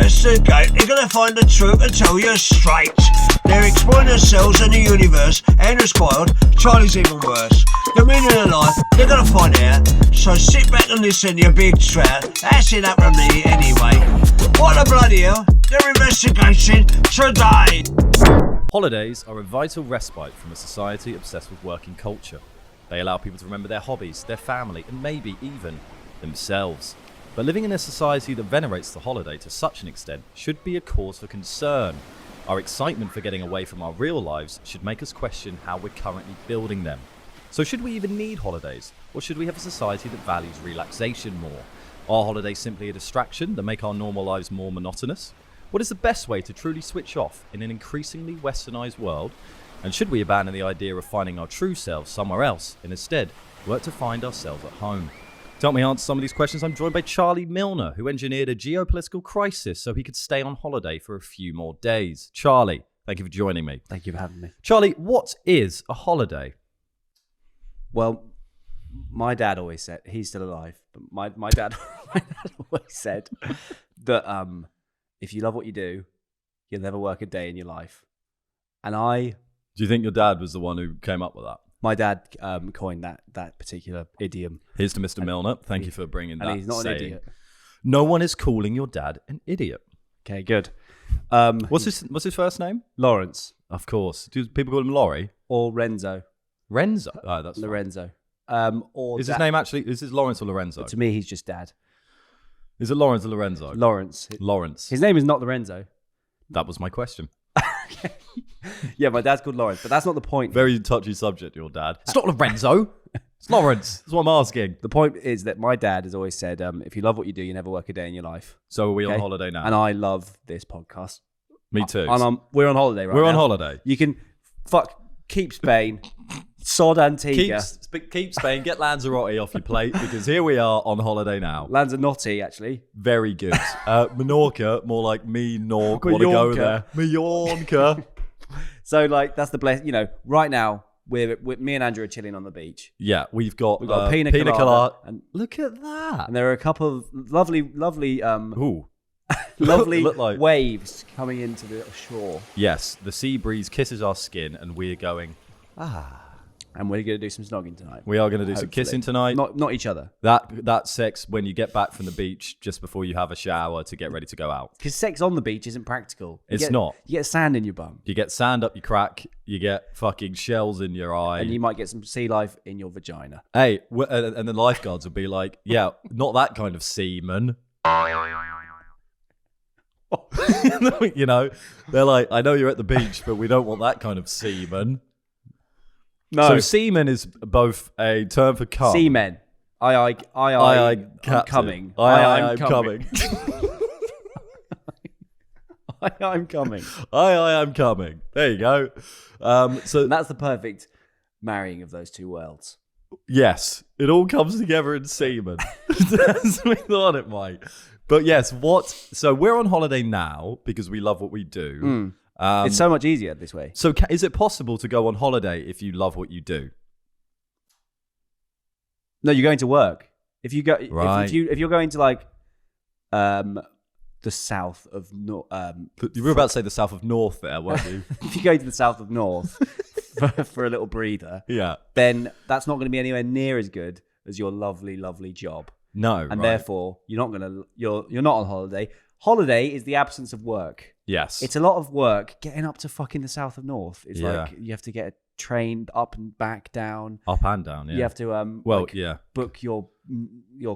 investigate, they're gonna find the truth and tell you straight. They're exploring themselves and the universe. Andrew's spoiled, Charlie's even worse. The meaning of life, they're gonna find out. So sit back and listen, you big trout. That's enough from me anyway. What the bloody hell? They're investigating today. Holidays are a vital respite from a society obsessed with working culture. They allow people to remember their hobbies, their family, and maybe even themselves. But living in a society that venerates the holiday to such an extent should be a cause for concern. Our excitement for getting away from our real lives should make us question how we're currently building them. So should we even need holidays? Or should we have a society that values relaxation more? Are holidays simply a distraction that make our normal lives more monotonous? What is the best way to truly switch off in an increasingly westernized world? And should we abandon the idea of finding our true selves somewhere else and instead work to find ourselves at home? To help me answer some of these questions, I'm joined by Charlie Milner, who engineered a geopolitical crisis so he could stay on holiday for a few more days. Charlie, thank you for joining me. Thank you for having me. Charlie, what is a holiday? Well, my dad always said, he's still alive, but my dad always said that if you love what you do, you'll never work a day in your life. And Do you think your dad was the one who came up with that? my dad coined that particular idiom. Here's to Mr. Milner. Thank you for bringing that. And he's not saying. an idiot. No one is calling your dad an idiot. Okay, good. What's his first name? Lawrence. Of course. Do people call him Laurie? Or Renzo. Renzo. Oh, that's Lorenzo. Is his name actually? Is his Lawrence or Lorenzo? To me, he's just dad. Is it Lawrence or Lorenzo? Lawrence. Lawrence. His name is not Lorenzo. That was my question. Yeah, my dad's called Lawrence, but that's not the point. Very touchy subject, your dad. It's not Lorenzo. It's Lawrence. That's what I'm asking. The point is that my dad has always said, if you love what you do, you never work a day in your life. So are we on holiday now? And I love this podcast. Me too. And we're on holiday right now. We're on holiday. You can keep Spain, sod Antigua. Keep Spain. Get Lanzarote off your plate because here we are on holiday now. Lanzarote, actually. Very good. Menorca, more like me Nork. Want to go there? Mallorca. So that's the bless. Right now we're me and Andrew are chilling on the beach. Yeah, we've got a pina colada, and look at that. And there are a couple of lovely Ooh. lovely Look like waves coming into the shore. Yes, the sea breeze kisses our skin, and we're going. And we're going to do some snogging tonight. We are going to do some kissing tonight. Not each other. That sex when you get back from the beach just before you have a shower to get ready to go out. Because sex on the beach isn't practical. It's not. You get sand in your bum. You get sand up your crack. You get fucking shells in your eye. And you might get some sea life in your vagina. Hey, and the lifeguards will be like, yeah, not that kind of semen. They're like, I know you're at the beach, but we don't want that kind of semen. No. So semen is both a term for cum. Semen. I'm coming. I'm coming. I'm coming. I'm coming. There you go. So that's the perfect marrying of those two worlds. Yes, it all comes together in semen. As we thought it might. But yes, so we're on holiday now because we love what we do. It's so much easier this way. So is it possible to go on holiday if you love what you do? No, you're going to work. If you go, right. if you're going to the south of North, you were about to say the south of North there, weren't you? If you go to the south of North for a little breather, yeah, then that's not going to be anywhere near as good as your lovely, lovely job. No, and therefore you're not on holiday. Holiday is the absence of work. Yes. It's a lot of work getting up to fucking the south of North. It's like you have to get a train up and back down. Up and down, yeah. You have to book your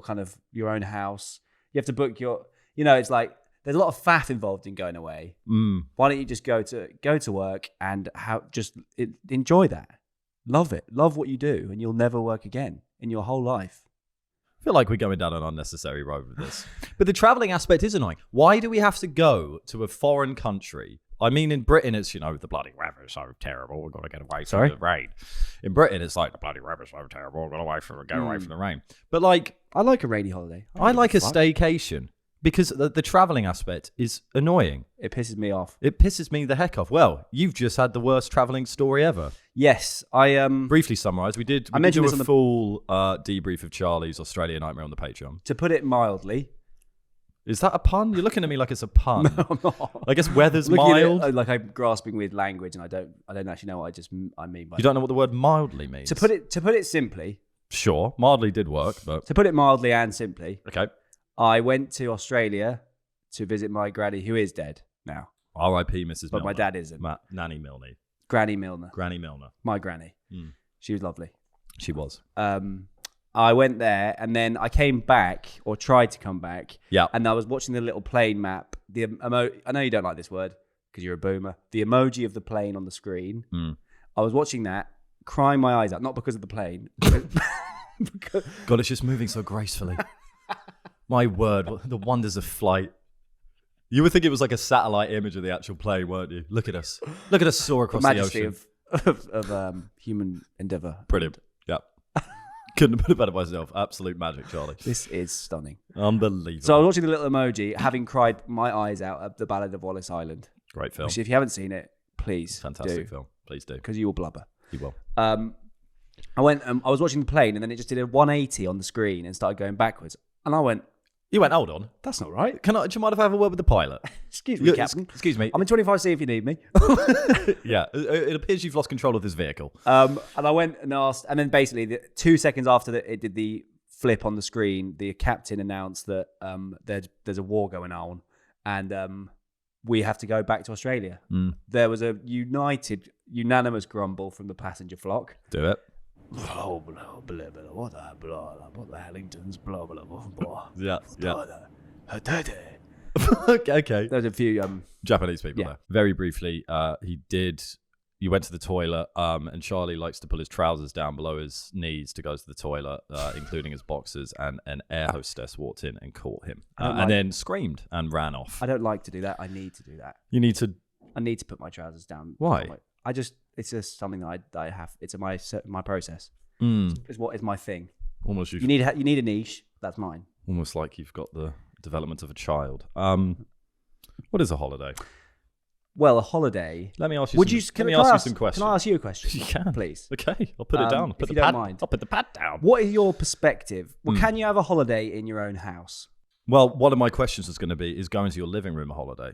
kind of your own house. You have to book it's like there's a lot of faff involved in going away. Why don't you just go to work and enjoy that? Love it. Love what you do and you'll never work again in your whole life. I feel like we're going down an unnecessary road with this. But the travelling aspect is annoying. Why do we have to go to a foreign country? I mean, in Britain, it's, the bloody weather is so terrible. We've got to get away from the rain. In Britain, it's like the bloody weather is so terrible. We've got to get away from the rain. But I like a rainy holiday. I like a staycation because the travelling aspect is annoying. It pisses me off. It pisses me the heck off. Well, you've just had the worst travelling story ever. Yes, I briefly summarise. We did do a full debrief of Charlie's Australia nightmare on the Patreon. To put it mildly, Is that a pun? You're looking at me like it's a pun. No, I'm not. I guess weather's Looking at it, mild. like I'm grasping with language, and I don't actually know what I mean by You don't know what the word mildly means. To put it simply, Sure, mildly did work, but to put it mildly and simply, okay. I went to Australia to visit my granny, who is dead now, R.I.P. Mrs. but Milner. my dad isn't. Nanny Milner. Granny Milner, Granny Milner. my granny. She was lovely. She was. I went there, and then I came back, or tried to come back. Yeah. And I was watching the little plane map. I know you don't like this word because you're a boomer. The emoji of the plane on the screen. I was watching that, crying my eyes out, not because of the plane. God, it's just moving so gracefully. My word, the wonders of flight. You would think it was like a satellite image of the actual plane, weren't you? Look at us. Look at us soar across the ocean. of human endeavor. Brilliant. Yep. Couldn't have put it better myself. Absolute magic, Charlie. This is stunning. Unbelievable. So I was watching the little emoji, having cried my eyes out at The Ballad of Wallace Island. Great film. Which, if you haven't seen it, please Fantastic film. Please do. Because you will blubber. You will. I went. I was watching the plane, and then it just did a 180 on the screen and started going backwards. And I went, You went, hold on. "That's not right." Do you mind if I have a word with the pilot? Excuse me, Captain. Excuse me. I'm in 25C if you need me. Yeah, it appears you've lost control of this vehicle. And I went and asked, and then basically 2 seconds after it did the flip on the screen, the captain announced that there's a war going on, and we have to go back to Australia. There was a unanimous grumble from the passenger flock. Do it. Blah, blah, blah, blah, what the Hellingtons, blah, blah, blah, blah. Yeah. Okay. Okay. There's a few Japanese people Yeah. there. Very briefly, you went to the toilet, and Charlie likes to pull his trousers down below his knees to go to the toilet, including his boxers, and an air hostess walked in and caught him, and then screamed and ran off. I don't like to do that. I need to do that. You need to... I need to put my trousers down. Why? It's just something that I have. It's my process. Mm. It's what is my thing. Almost you need a niche. That's mine. Almost like you've got the development of a child. What is a holiday? Well, a holiday. Let me ask you. Let me ask you some questions. Can I ask you a question? You can, please. Okay, I'll put it down. If you don't mind. I'll put the pad down. What is your perspective? Well, can you have a holiday in your own house? Well, one of my questions is going to be: is going to your living room a holiday?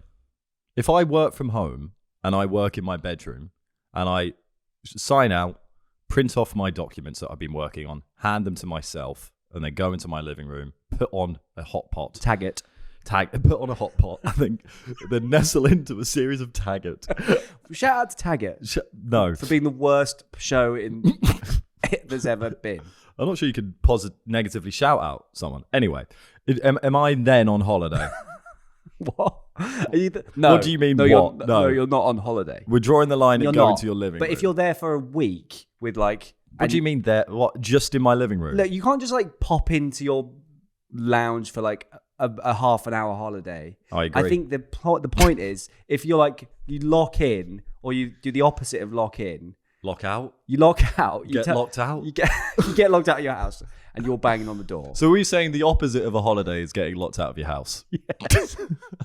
If I work from home and I work in my bedroom and I sign out, print off my documents that I've been working on, hand them to myself, and then go into my living room, put on a hot pot. Put on a hot pot, and then nestle into a series of Taggart. Shout out to Taggart. No. For being the worst show there's ever been. I'm not sure you could negatively shout out someone. Anyway, am I then on holiday? What? No. What do you mean, no, what? No, you're not on holiday. We're drawing the line and going to your living room. But if you're there for a week with like... What do you mean there? What? Just in my living room? Look, you can't just like pop into your lounge for like a half an hour holiday. I agree. I think the point is, if you're like, you lock in, or you do the opposite of lock in. Lock out? You lock out. Get locked out? You get locked out of your house and you're banging on the door. So are we saying the opposite of a holiday is getting locked out of your house? Yes.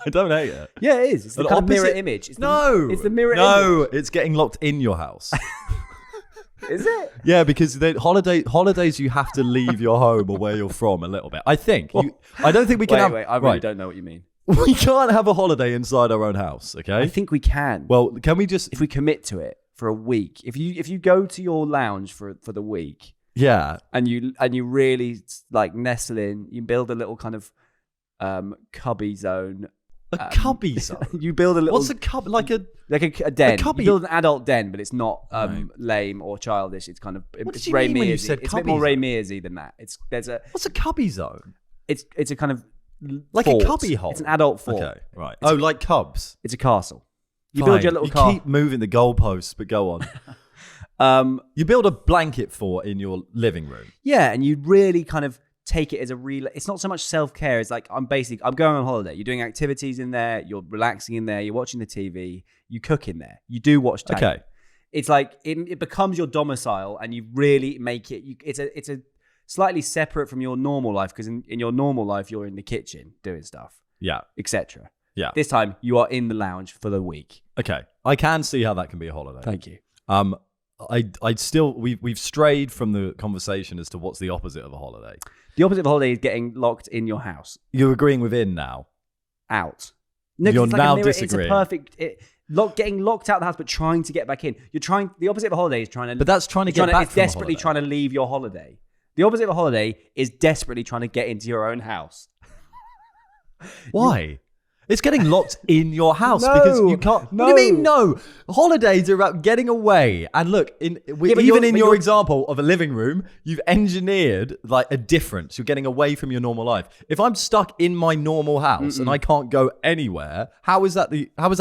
I don't hate it. Yeah, it is. It's the kind of mirror image. It's the mirror image. No, it's getting locked in your house. Is it? Yeah, because holidays you have to leave your home or where you're from a little bit. I think. I don't think we can Wait, I really don't know what you mean. We can't have a holiday inside our own house, okay? I think we can. Well, can we just... If we commit to it for a week. If you go to your lounge for the week... Yeah. And you really like nestle in, you build a little kind of cubby zone. A cubby zone? You build a little... What's a cub? Like a den. A cubby. You build an adult den, but it's not lame or childish. It's kind of... What it's did you mean when you Mears-y. said It's a bit more Ray Mears-y than that. What's a cubby zone? It's a kind of... Like fort. a cubby hole? It's an adult fort. Okay, right. Like cubs? It's a castle. You Fine. build your little castle. You keep moving the goalposts, but go on. You build a blanket fort in your living room. Yeah, and you really kind of take it as a real... It's not so much self-care. It's like, I'm going on holiday. You're doing activities in there. You're relaxing in there. You're watching the TV. You cook in there. You do watch TV. Okay. It's like, it becomes your domicile, and you really make it... It's a slightly separate from your normal life, because in your normal life, you're in the kitchen doing stuff. Yeah. Etc. Yeah. This time, you are in the lounge for the week. Okay. I can see how that can be a holiday. Thank you. I'd still... We've strayed from the conversation as to what's the opposite of a holiday. The opposite of a holiday is getting locked in your house. You're agreeing with in now. out. No, 'cause You're it's like a now mirror, It's a disagreeing. perfect... getting locked out of the house, but trying to get back in. The opposite of a holiday is trying to... But that's trying to get back It's from a desperately holiday. trying to leave your holiday. The opposite of a holiday is desperately trying to get into your own house. Why? It's getting locked in your house No, because you can't. What do you no. mean no? Holidays are about getting away. And look, even in your example of a living room, you've engineered like a difference. You're getting away from your normal life. If I'm stuck in my normal house and I can't go anywhere, how is that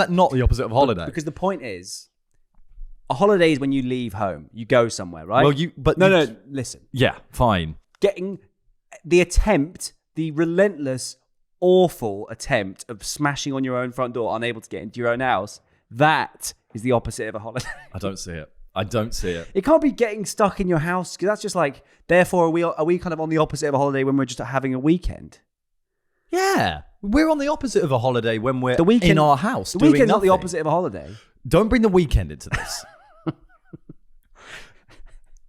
not the opposite of holiday? Because the point is, a holiday is when you leave home. You go somewhere, right? Well, listen. Yeah, fine. Getting the relentless, awful attempt of smashing on your own front door, unable to get into your own house, that is the opposite of a holiday. I don't see it. It can't be getting stuck in your house, because that's just like, therefore, are we kind of on the opposite of a holiday when we're just having a weekend? Yeah. We're on the opposite of a holiday when we're The weekend, in our house The doing weekend's not the nothing. opposite of a holiday. Don't bring the weekend into this.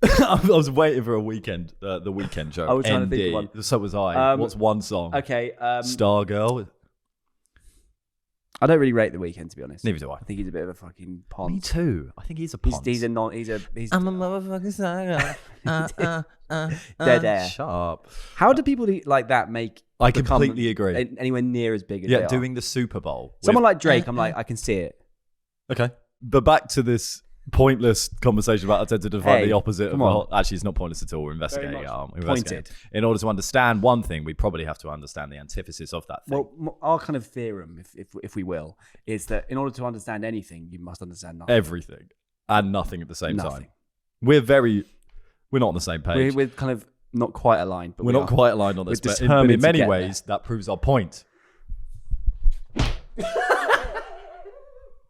I was waiting for a weekend, the weekend joke. I was trying to think of one. So was I. What's one song? Okay. Stargirl. I don't really rate The Weeknd, to be honest. Neither do I. I think he's a bit of a fucking ponce. Me too. I think he's a ponce. He's I'm a motherfucking stargirl. Dead air. Shut up. How do people like that I become completely agree. anywhere near as big as they are? Doing the Super Bowl. Someone like Drake, I'm like, I can see it. Okay. But back to this pointless conversation about attempting to find the opposite of actually, it's not pointless at all. We're investigating it, aren't we? Pointed. In order to understand one thing, we probably have to understand the antithesis of that thing. Well, our kind of theorem, if we will, is that in order to understand anything, you must understand nothing. Everything and nothing at the same time. Nothing. We're not on the same page. We're kind of not quite aligned, but we're not quite aligned on this. But in many ways, that proves our point.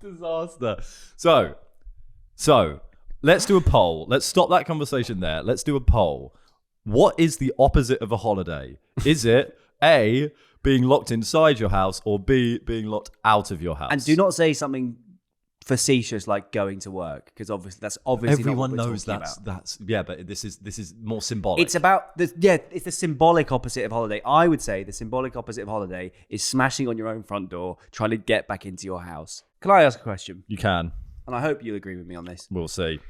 Disaster. So let's do a poll. Let's stop that conversation there. Let's do a poll. What is the opposite of a holiday? Is it A, being locked inside your house, or B, being locked out of your house? And do not say something facetious like going to work, because that's obviously everyone not what we're knows talking about. that's yeah, but this is more symbolic. It's about it's the symbolic opposite of holiday. I would say the symbolic opposite of holiday is smashing on your own front door, trying to get back into your house. Can I ask a question? You can. And I hope you'll agree with me on this. We'll see.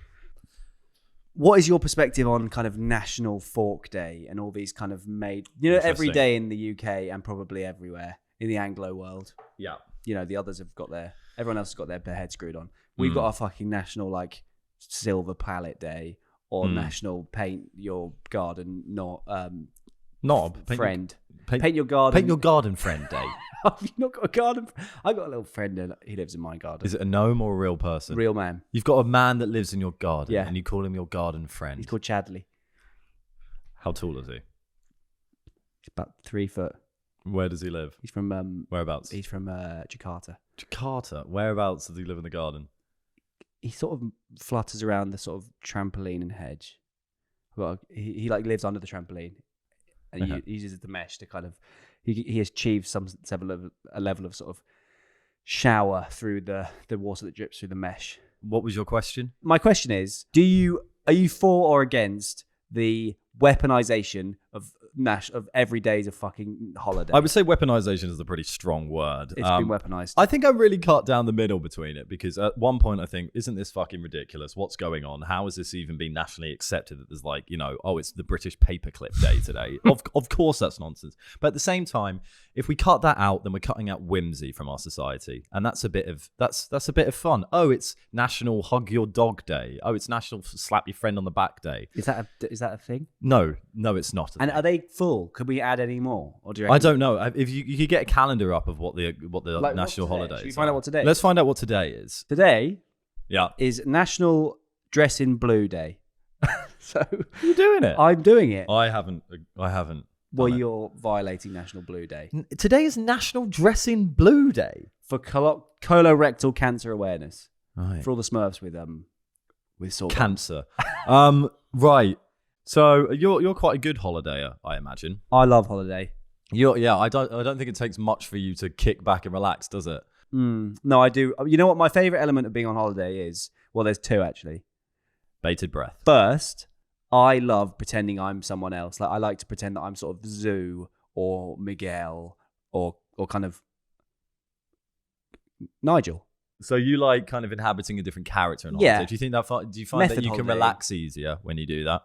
What is your perspective on kind of National Fork Day and all these kind of every day in the UK and probably everywhere in the Anglo world? Yeah. The others have got everyone else has got their head screwed on. We've got our fucking national like silver palette day or national paint your garden friend. Paint your garden. Paint your garden friend day. Have you not got a garden? I got a little friend and he lives in my garden. Is it a gnome or a real person? Real man. You've got a man that lives in your garden, Yeah. and you call him your garden friend. He's called Chadley. How tall is he? He's about 3 foot. Where does he live? He's from Whereabouts? He's from Jakarta. Jakarta. Whereabouts does he live in the garden? He sort of flutters around the sort of trampoline and hedge. Well, he like lives under the trampoline, and he uses the mesh to kind of he achieves a level of sort of shower through the water that drips through the mesh. What was your question? My question is, are you for or against the weaponization of every day as a fucking holiday? I would say weaponization is a pretty strong word. It's been weaponized. I think I really cut down the middle between it, because at one point I think, isn't this fucking ridiculous? What's going on? How has this even been nationally accepted that there's like, it's the British paperclip day today? Of course that's nonsense. But at the same time, if we cut that out, then we're cutting out whimsy from our society. And that's a bit of fun. Oh, it's National Hug Your Dog Day. Oh, it's National Slap Your Friend on the Back Day. Is that a thing? No, it's not. And are they full? Could we add any more? Or do you I don't know. If you could get a calendar up of what the like national holidays. Should we find out what today? Let's find out what today is. Today Yeah. is National Dress in Blue Day. So You're doing it. I'm doing it. I haven't. Well, you're violating National Blue Day Today is National Dress in Blue Day. for colorectal cancer awareness. Right. For all the Smurfs with sore Cancer. Right. So you're quite a good holidayer, I imagine. I love holiday. I don't think it takes much for you to kick back and relax, does it? No, I do. You know what my favorite element of being on holiday is? Well, there's two actually. Bated breath. First, I love pretending I'm someone else. Like I like to pretend that I'm sort of Zoo or Miguel or kind of Nigel. So you like kind of inhabiting a different character in holiday. Yeah. Do you think that? Do you find Method that you can holiday. relax easier when you do that?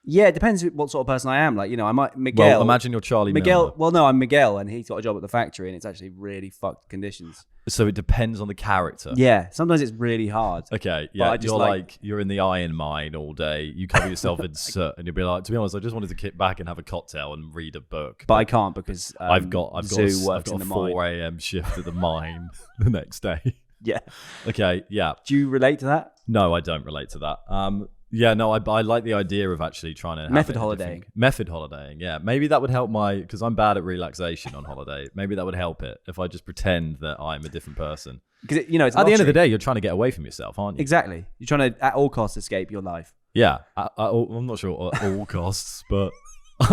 Yeah, it depends what sort of person I am. Like, I might Miguel. Well, imagine you're Charlie Milner. Well, no, I'm Miguel, and he's got a job at the factory, and it's actually really fucked conditions. So it depends on the character. Yeah, sometimes it's really hard. Okay, But yeah, I just you're you're in the iron mine all day. You cover yourself in soot, and you'll be like, to be honest, I just wanted to kick back and have a cocktail and read a book. But I can't because I've got Zoo works a in the 4 mine. a.m. shift at the mine the next day. Yeah. Okay, yeah. Do you relate to that? No, I don't relate to that. Yeah, no, I like the idea of actually trying to Method holidaying. Method holidaying, yeah. Maybe that would help because I'm bad at relaxation on holiday. Maybe that would help it if I just pretend that I'm a different person. Because it's at the end of the day, you're trying to get away from yourself, aren't you? Exactly. You're trying to at all costs escape your life. Yeah, I'm not sure at all costs, but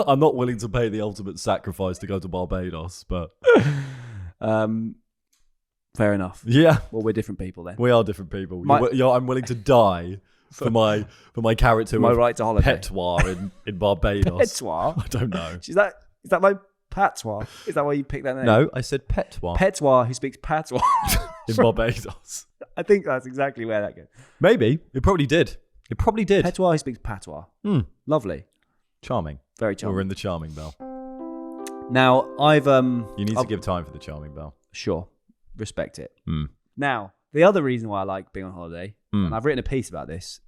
I'm not willing to pay the ultimate sacrifice to go to Barbados. But fair enough. yeah, Well, we're different people then. we are different people. My- I'm willing to die for my character. My of right to holiday. Petois in Barbados. Petois? I don't know. Is that my patois? Is that why you picked that name? No, I said Petois Petois who speaks patois. in Barbados. I think that's exactly where that goes. Maybe it probably did. It probably did. Petois who speaks patois. Lovely. Charming. Very We're charming. in the charming bell. Now, I've You need to give time for the charming bell. Sure. Respect it. Mm. Now, the other reason why I like being on holiday, and I've written a piece about this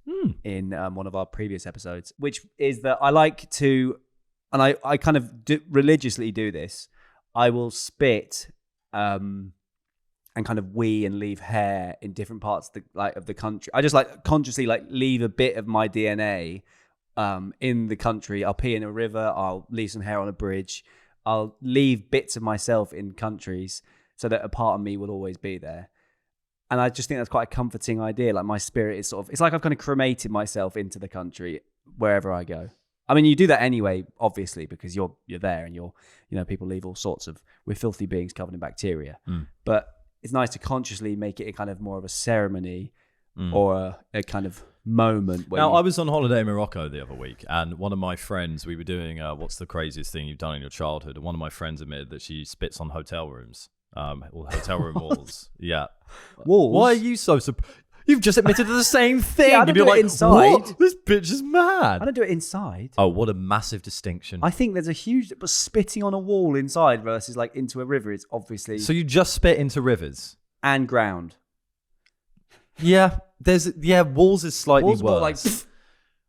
in one of our previous episodes, which is that I like to, and I kind of religiously do this, I will spit and kind of wee and leave hair in different parts of the country. I just consciously leave a bit of my DNA in the country. I'll pee in a river. I'll leave some hair on a bridge. I'll leave bits of myself in countries so that a part of me will always be there. And I just think that's quite a comforting idea. Like my spirit is it's like I've kind of cremated myself into the country wherever I go. I mean, you do that anyway, obviously, because you're there and people leave all sorts of, we're filthy beings covered in bacteria. But it's nice to consciously make it a kind of more of a ceremony or a kind of moment. Now, I was on holiday in Morocco the other week, and one of my friends, we were doing what's the craziest thing you've done in your childhood? And one of my friends admitted that she spits on hotel rooms. Or hotel room walls. Yeah. Walls? Why are you so surprised? You've just admitted to the same thing. Yeah, I don't and you're do it like, inside. what? This bitch is mad. I don't do it inside. Oh, what a massive distinction. I think there's a huge, but spitting on a wall inside versus into a river is obviously, So you just spit into rivers? and ground. Yeah. Walls is slightly Walls are worse. more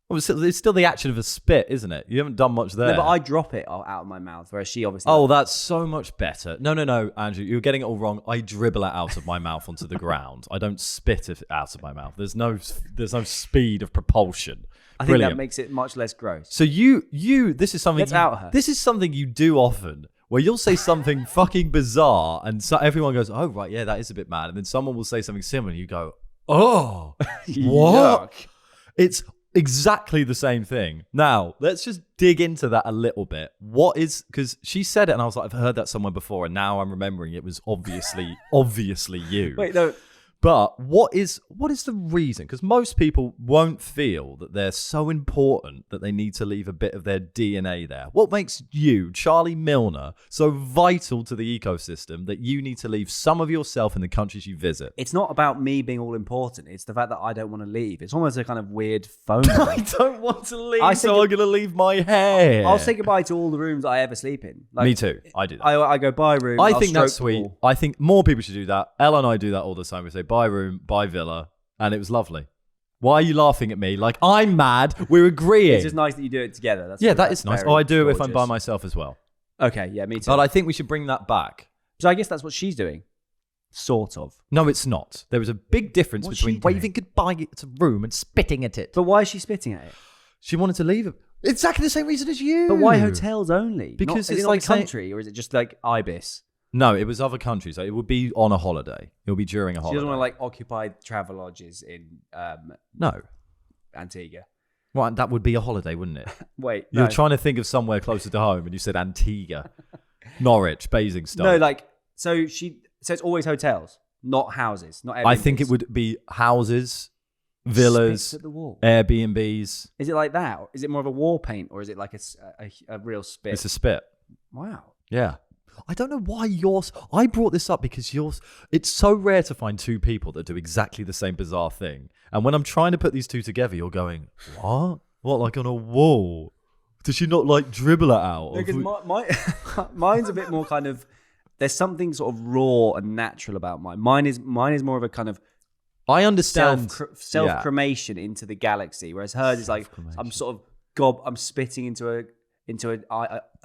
Well, it's still the action of a spit, isn't it? You haven't done much there. No, but I drop it out of my mouth, whereas she obviously. Oh, that's so much better. No, Andrew, you're getting it all wrong. I dribble it out of my mouth onto the ground. I don't spit it out of my mouth. There's no speed of propulsion. I think Brilliant. that makes it much less gross. So this is something. Let's out her. This is something you do often, where you'll say something fucking bizarre, and so everyone goes, "Oh, right, yeah, that is a bit mad," and then someone will say something similar, and you go, "Oh, what?" Yuck. It's exactly the same thing. Now, let's just dig into that a little bit. Because she said it and I was like, I've heard that somewhere before, and now I'm remembering it was obviously you. Wait, no. But what is the reason? Because most people won't feel that they're so important that they need to leave a bit of their DNA there. What makes you, Charlie Milner, so vital to the ecosystem that you need to leave some of yourself in the countries you visit? It's not about me being all important. It's the fact that I don't want to leave. It's almost a kind of weird phone. I don't want to leave, I so think I'm going to leave my hair. I'll say goodbye to all the rooms I ever sleep in. Me too. I do that. I go buy room. I I'll think that's stroke the sweet. wall. I think more people should do that. Ella and I do that all the time. We say buy room, buy villa, and it was lovely. Why are you laughing at me? Like I'm mad. We're agreeing. It's just nice that you do it together. That is nice. very Oh, I do it if I'm gorgeous. by myself as well. Okay, yeah, me too. But I think we should bring that back. So I guess that's what she's doing. Sort of. No, it's not. There is a big difference What's she between doing? waving goodbye to a room and spitting at it. But why is she spitting at it? She wanted to leave it. Exactly the same reason as you. But why hotels only? Because is it's it like like country, or is it just like Ibis? No, it was other countries. It would be on a holiday. It would be during a She holiday. doesn't want to occupy travel lodges in No. Antigua. Well, that would be a holiday, wouldn't it? Wait, You're no. trying to think of somewhere closer to home, and you said Antigua, Norwich, Basingstoke. No, so it's always hotels, not houses, not Airbnbs. I think it would be houses, villas, Spits at the wall. Airbnbs. Is it like that? Is it more of a wall paint, or is it like a real spit? It's a spit. Wow. Yeah. I don't know why yours. I brought this up because yours. It's so rare to find two people that do exactly the same bizarre thing. And when I'm trying to put these two together, you're going, what? What, like on a wall? Did she not like dribble it out? Because mine's a bit more kind of. There's something sort of raw and natural about mine. Mine is more of a kind of. I understand self-cremation into the galaxy, whereas hers is like I'm sort of I'm spitting into a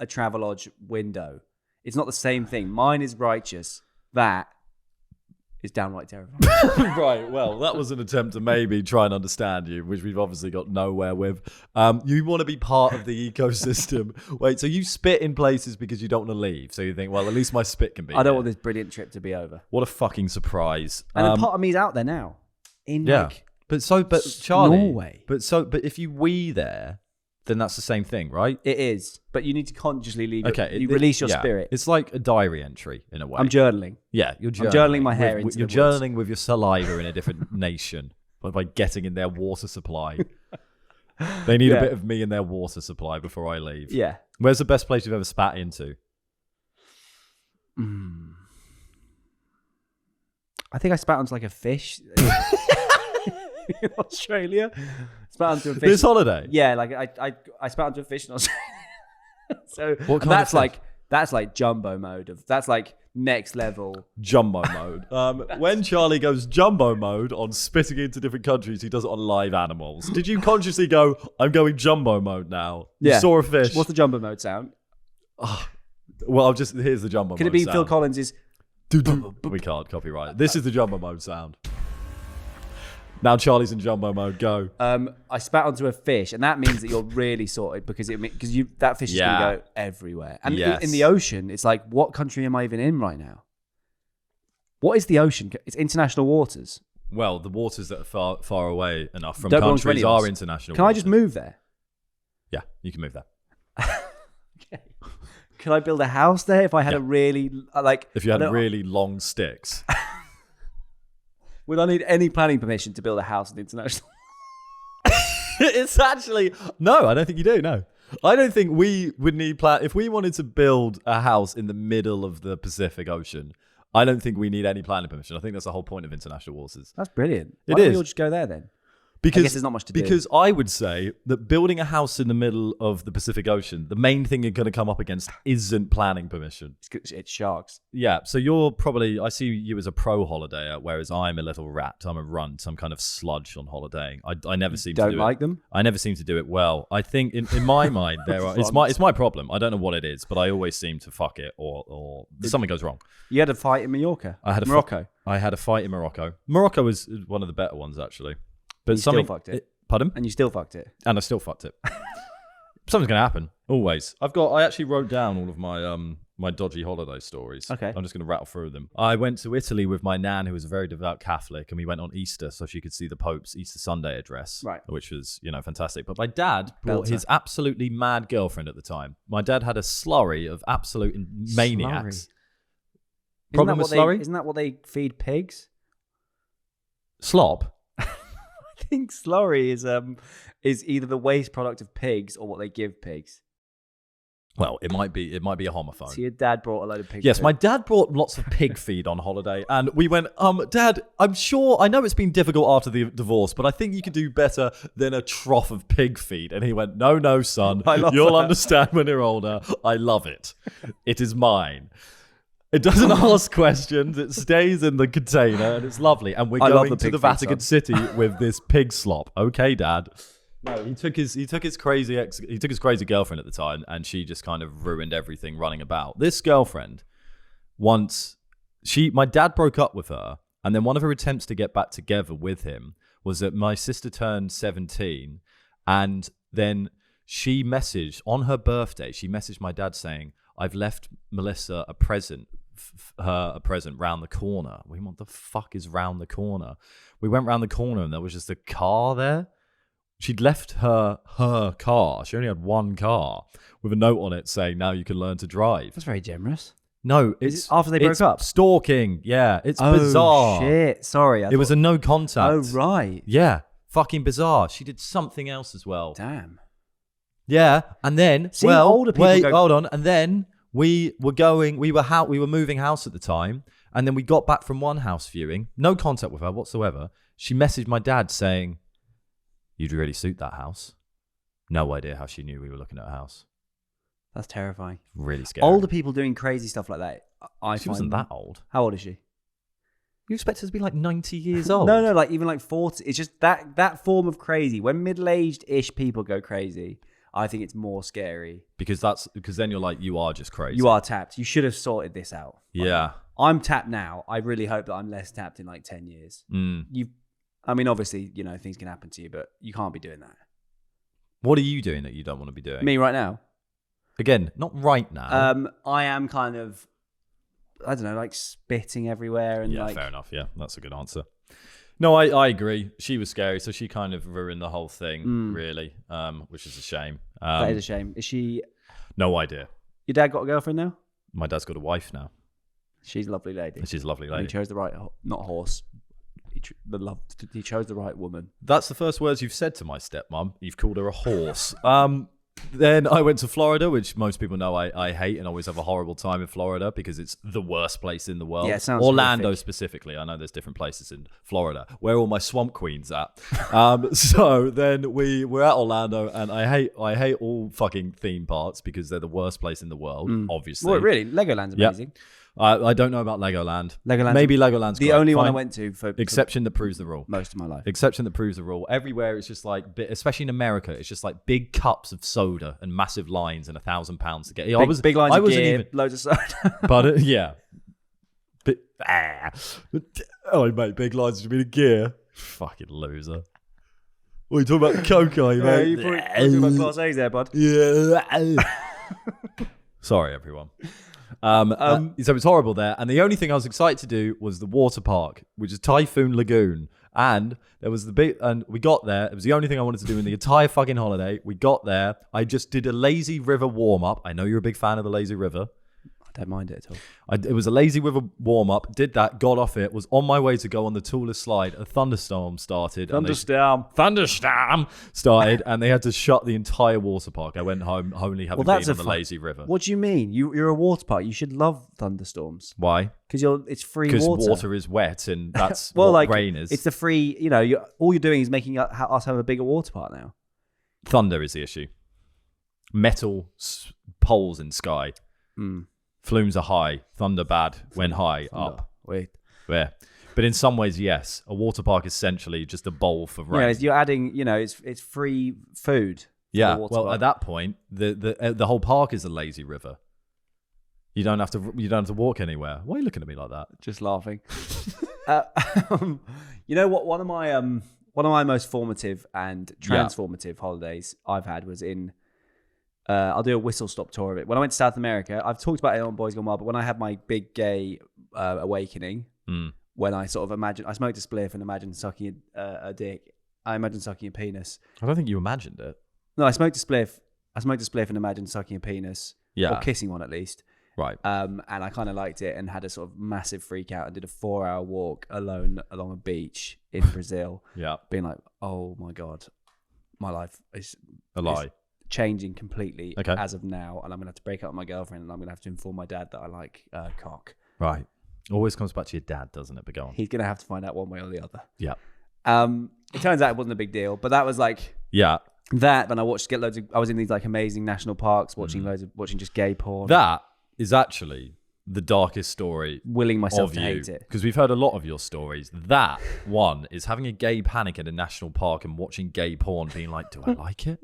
Travelodge window. It's not the same thing. Mine is righteous. That is downright terrifying. Right. Well, that was an attempt to maybe try and understand you, which we've obviously got nowhere with. You want to be part of the ecosystem. Wait, so you spit in places because you don't want to leave. So you think, well, at least my spit can be I don't here. want this brilliant trip to be over. What a fucking surprise. And a part of me's out there now. But Charlie, Norway. But if you wee there, then that's the same thing, right? It is, but you need to consciously leave. Okay, you release your spirit. It's like a diary entry in a way. I'm journaling. Yeah, you're journaling. I'm journaling my hair into You're the woods. journaling with your saliva in a different nation by getting in their water supply. They need a bit of me in their water supply before I leave. Yeah. Where's the best place you've ever spat into? I think I spat onto like a fish in Australia. Spat onto a fish. This holiday? Yeah, like I spat onto a fish in Australia. So What kind that's of like that's like jumbo mode of that's like next level. Jumbo mode. When Charlie goes jumbo mode on spitting into different countries, he does it on live animals. Did you consciously go, I'm going jumbo mode now? Yeah. You saw a fish. What's the jumbo mode sound? Well, here's the jumbo mode. Could it be sound. Phil Collins's? We can't copyright. This is the jumbo mode sound. Now Charlie's in jumbo mode. Go. I spat onto a fish, and that means that you're really sorted because that fish is going to go everywhere. And in the ocean, it's like, what country am I even in right now? What is the ocean? It's international waters. Well, the waters that are far away enough from Don't belong to countries any of us. are international. Can I just move there? Yeah, you can move there. Okay. Could I build a house there if I had a really If you had really long sticks. Would I need any planning permission to build a house in the international? It's actually no. I don't think you do. No, I don't think we would need plan. If we wanted to build a house in the middle of the Pacific Ocean, I don't think we need any planning permission. I think that's the whole point of international waters. That's brilliant. It Why don't is. we all just go there then? Because I guess there's not much to do. Because I would say that building a house in the middle of the Pacific Ocean, the main thing you're going to come up against isn't planning permission. It's sharks. Yeah, so you're probably, I see you as a pro holidayer, whereas I'm a little rat. I'm a runt. I'm kind of sludge on holidaying. I never seem to do it. Don't like them? I never seem to do it well. I think in my mind, it's my problem. I don't know what it is, but I always seem to fuck it or something goes wrong. You had a fight in Mallorca. I had a fight in Morocco. Morocco was one of the better ones, actually. But you still fucked it. Pardon? And you still fucked it. And I still fucked it. Something's going to happen. Always. I actually wrote down all of my dodgy holiday stories. Okay. I'm just going to rattle through them. I went to Italy with my nan, who was a very devout Catholic, and we went on Easter so she could see the Pope's Easter Sunday address, right? Which was, fantastic. But my dad brought his absolutely mad girlfriend at the time. My dad had a slurry of absolute maniacs. Problem with slurry? Isn't that what they feed pigs? Slop? I think slurry is either the waste product of pigs or what they give pigs. Well, it might be a homophone. So your dad brought a load of pig Yes, food. my dad brought lots of pig feed on holiday, and we went, Dad, I know it's been difficult after the divorce, but I think you could do better than a trough of pig feed. And he went, No, son, you'll understand when you're older. I love it. It is mine. It doesn't ask questions. It stays in the container, and it's lovely. And we're going to the Vatican City with this pig slop. Okay, Dad. No, he took his crazy girlfriend at the time, and she just kind of ruined everything running about. This girlfriend, my dad broke up with her, and then one of her attempts to get back together with him was that my sister turned 17, and then she messaged on her birthday. She messaged my dad saying, "I've left Melissa a present." A present round the corner. What the fuck is round the corner? We went round the corner and there was just a car there. She'd left her car. She only had one car with a note on it saying, "Now you can learn to drive." That's very generous. No, it's after they broke up. Stalking. Yeah, it's bizarre. Oh shit! Sorry, it was a no contact. Oh right. Yeah, fucking bizarre. She did something else as well. Damn. Yeah, and then older people hold on, and then We were moving house at the time, and then we got back from one house viewing. No contact with her whatsoever. She messaged my dad saying, "You'd really suit that house." No idea how she knew we were looking at a house. That's terrifying. Really scary. Older people doing crazy stuff like that. She wasn't that old. How old is she? You expect her to be like 90 years old? No, like even like 40. It's just that form of crazy. When middle-aged-ish people go crazy, I think it's more scary. Because then you're like, you are just crazy. You are tapped. You should have sorted this out. Yeah. I'm tapped now. I really hope that I'm less tapped in like 10 years. I mean, obviously, things can happen to you, but you can't be doing that. What are you doing that you don't want to be doing? Me right now? Again, not right now. I am kind of, I don't know, like spitting everywhere. And fair enough. Yeah, that's a good answer. No, I agree. She was scary, so she kind of ruined the whole thing, really, which is a shame. That is a shame. Is she... No idea. Your dad got a girlfriend now? My dad's got a wife now. She's a lovely lady. She's a lovely lady. And he chose the right, not horse. He chose the right woman. That's the first words you've said to my stepmom. You've called her a horse. Then I went to Florida, which most people know I hate and always have a horrible time in Florida because it's the worst place in the world. Yeah, it sounds Orlando horrific. Specifically. I know there's different places in Florida. Where are all my swamp queens at? So then we're at Orlando, and I hate all fucking theme parks because they're the worst place in the world, obviously. Well, really, Legoland's amazing. I don't know about Legoland. Maybe Maybe Legoland's the great. only one I Fine. went to for Exception that proves the rule. most of my life. Exception that proves the rule. Everywhere it's just like, especially in America, it's just like big cups of soda and massive lines and £1,000 to get. Big lines I of wasn't gear, even, loads of soda. but yeah. Oh mate, big lines to be the gear. Fucking loser. What are you talking about coke, are you, Yeah, mate? you probably talking about Class A's there, bud. Yeah. Sorry, everyone. So it's horrible there, and the only thing I was excited to do was the water park, which is Typhoon Lagoon. And there was and we got there. It was the only thing I wanted to do in the entire fucking holiday. We got there. I just did a lazy river warm up. I know you're a big fan of the lazy river. I don't mind it at all. It was a lazy river warm up. Did that. Got off it. Was on my way to go on the tallest slide. A thunderstorm started. Thunderstorm started, and they had to shut the entire water park. I went home only having been on the lazy river. What do you mean? You're a water park. You should love thunderstorms. Why? Because it's free Because water. water is wet, and that's well, what like rain is. it's the free. All you're doing is making us have a bigger water park now. Thunder is the issue. Metal poles in sky. Flumes are high. Thunder bad. When high, up. Wait. Yeah. But in some ways, yes. A water park is essentially just a bowl for rain. Yeah, you're adding. It's free food. Yeah. The water Well, park. at that point, the whole park is a lazy river. You don't have to walk anywhere. Why are you looking at me like that? Just laughing. You know what? One of my most formative and transformative holidays I've had was in. I'll do a whistle stop tour of it. When I went to South America, I've talked about it on Boys Gone Wild, but when I had my big gay awakening, when I sort of I smoked a spliff and imagined sucking a dick. I imagined sucking a penis. I don't think you imagined it. No, I smoked a spliff and imagined sucking a penis. Yeah. Or kissing one at least. Right. And I kind of liked it and had a sort of massive freak out and did a 4-hour walk alone along a beach in Brazil. Yeah. Being like, oh my God, my life is A lie. changing completely Okay. as of now, and I'm gonna have to break up with my girlfriend, and I'm gonna have to inform my dad that I like cock. Right. Always comes back to your dad, doesn't it? But go on. He's gonna have to find out one way or the other. Yeah. It turns out it wasn't a big deal, but that was like Yeah. that. Then I watched I was in these like amazing national parks watching watching just gay porn. That is actually the darkest story willing myself of to you, hate it. because we've heard a lot of your stories. That one is having a gay panic at a national park and watching gay porn, being like, "Do I like it?"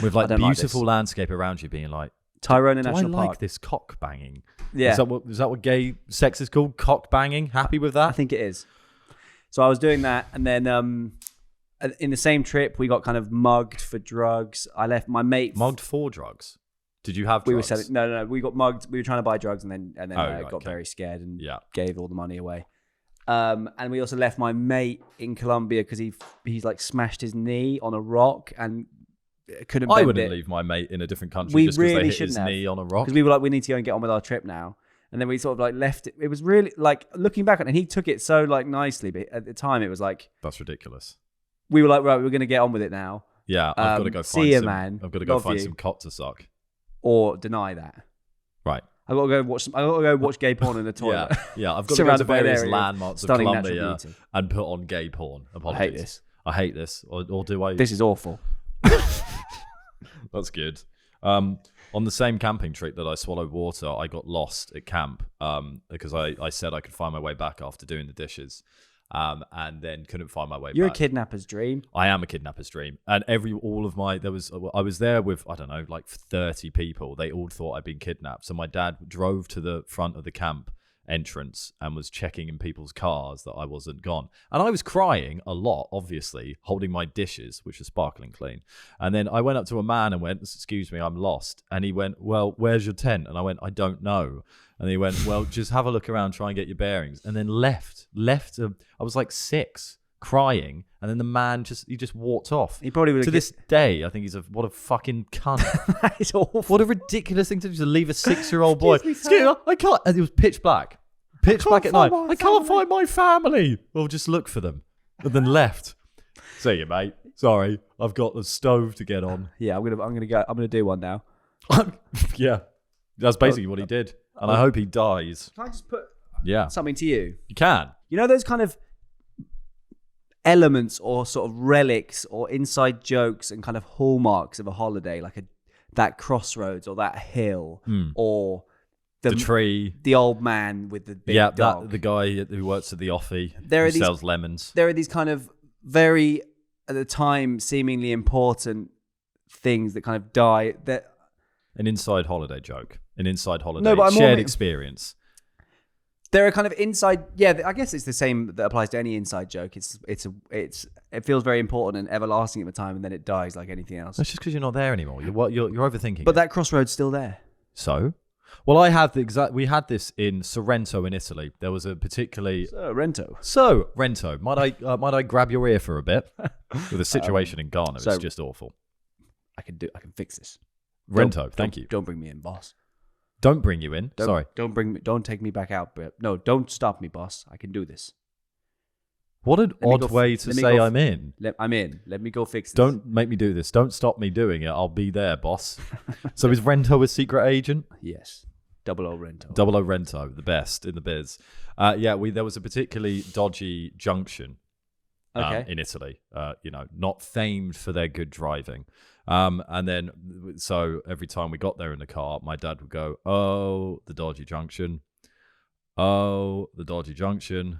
With like I don't like beautiful this. landscape around you, being like, Tyrone "Do I National like Park. this cock banging?" Yeah, Is that what gay sex is called? Cock banging? Happy with that? I think it is. So I was doing that, and then in the same trip, we got kind of mugged for drugs. I left my mate Mugged for drugs. Did you have drugs? We were selling. No. We got mugged. We were trying to buy drugs, and then right, got okay. very scared and Yeah. gave all the money away. And we also left my mate in Colombia because he's like smashed his knee on a rock and couldn't. I bend wouldn't it. leave my mate in a different country We just because really they hit shouldn't his have. knee on a rock. Because we were like, we need to go and get on with our trip now. And then we sort of like left it. It was really like looking back on it, and he took it so like nicely, but at the time it was like That's ridiculous. we were like, right, we're going to get on with it now, Yeah, I've got to go see find ya, some. man. I've got to go Love find you. some cock to suck. or deny that. Right. I got to go watch gay porn in the toilet. Yeah. I've got to go to Surrounded by an various area. landmarks of Stunning natural Colombia beauty. and put on gay porn. Apologies. I hate this. Or do I? This is awful. That's good. On the same camping trip that I swallowed water, I got lost at camp because I said I could find my way back after doing the dishes, and then couldn't find my way You're back. a kidnapper's dream. I am a kidnapper's dream, and I was there with I don't know like 30 people. They all thought I'd been kidnapped. So my dad drove to the front of the camp entrance and was checking in people's cars that I wasn't gone. And I was crying a lot, obviously, holding my dishes, which are sparkling clean. And then I went up to a man and went, "Excuse me, I'm lost." And he went, "Well, where's your tent?" And I went, "I don't know." And he went, "Well, just have a look around, try and get your bearings." And then left. I was like 6, crying. And then the man just walked off. He probably would. To this day, I think what a fucking cunt. That is awful. What a ridiculous thing to do, to leave a 6-year-old boy. Excuse me, I can't. And it was pitch black. Pitch black at night. I can't family. find my family. Well, just look for them. And then left. See you, mate. Sorry, I've got the stove to get on. Yeah, I'm gonna do one now. Yeah, that's basically what he did. And I hope he dies. Can I just put Something to you? You can. You know those kind of elements or sort of relics or inside jokes and kind of hallmarks of a holiday, like that crossroads or that hill or the tree, the old man with the big dog. The guy who works at the offie who sells lemons. There are these kind of very, at the time, seemingly important things that kind of die. An inside holiday joke. An inside holiday. No, but shared experience. There are kind of inside. Yeah, I guess it's the same that applies to any inside joke. It feels very important and everlasting at the time, and then it dies like anything else. That's just because you're not there anymore. You're overthinking. But that crossroad's still there. So, well, we had this in Sorrento in Italy. There was a particularly Sorrento. Might I grab your ear for a bit? With the situation in Ghana, it's just awful. I can fix this. Rento, thank you. Don't bring me in, boss. Don't bring you in. Sorry. Don't take me back out. But no, don't stop me, boss. I can do this. What an odd way to say I'm in. I'm in. Let me go fix this. Don't make me do this. Don't stop me doing it. I'll be there, boss. So is Rento a secret agent? Yes. Double O Rento. Double O Rento, the best in the biz. There was a particularly dodgy junction in Italy. Not famed for their good driving. And then, so every time we got there in the car, my dad would go, "Oh, the dodgy junction. Oh, the dodgy junction.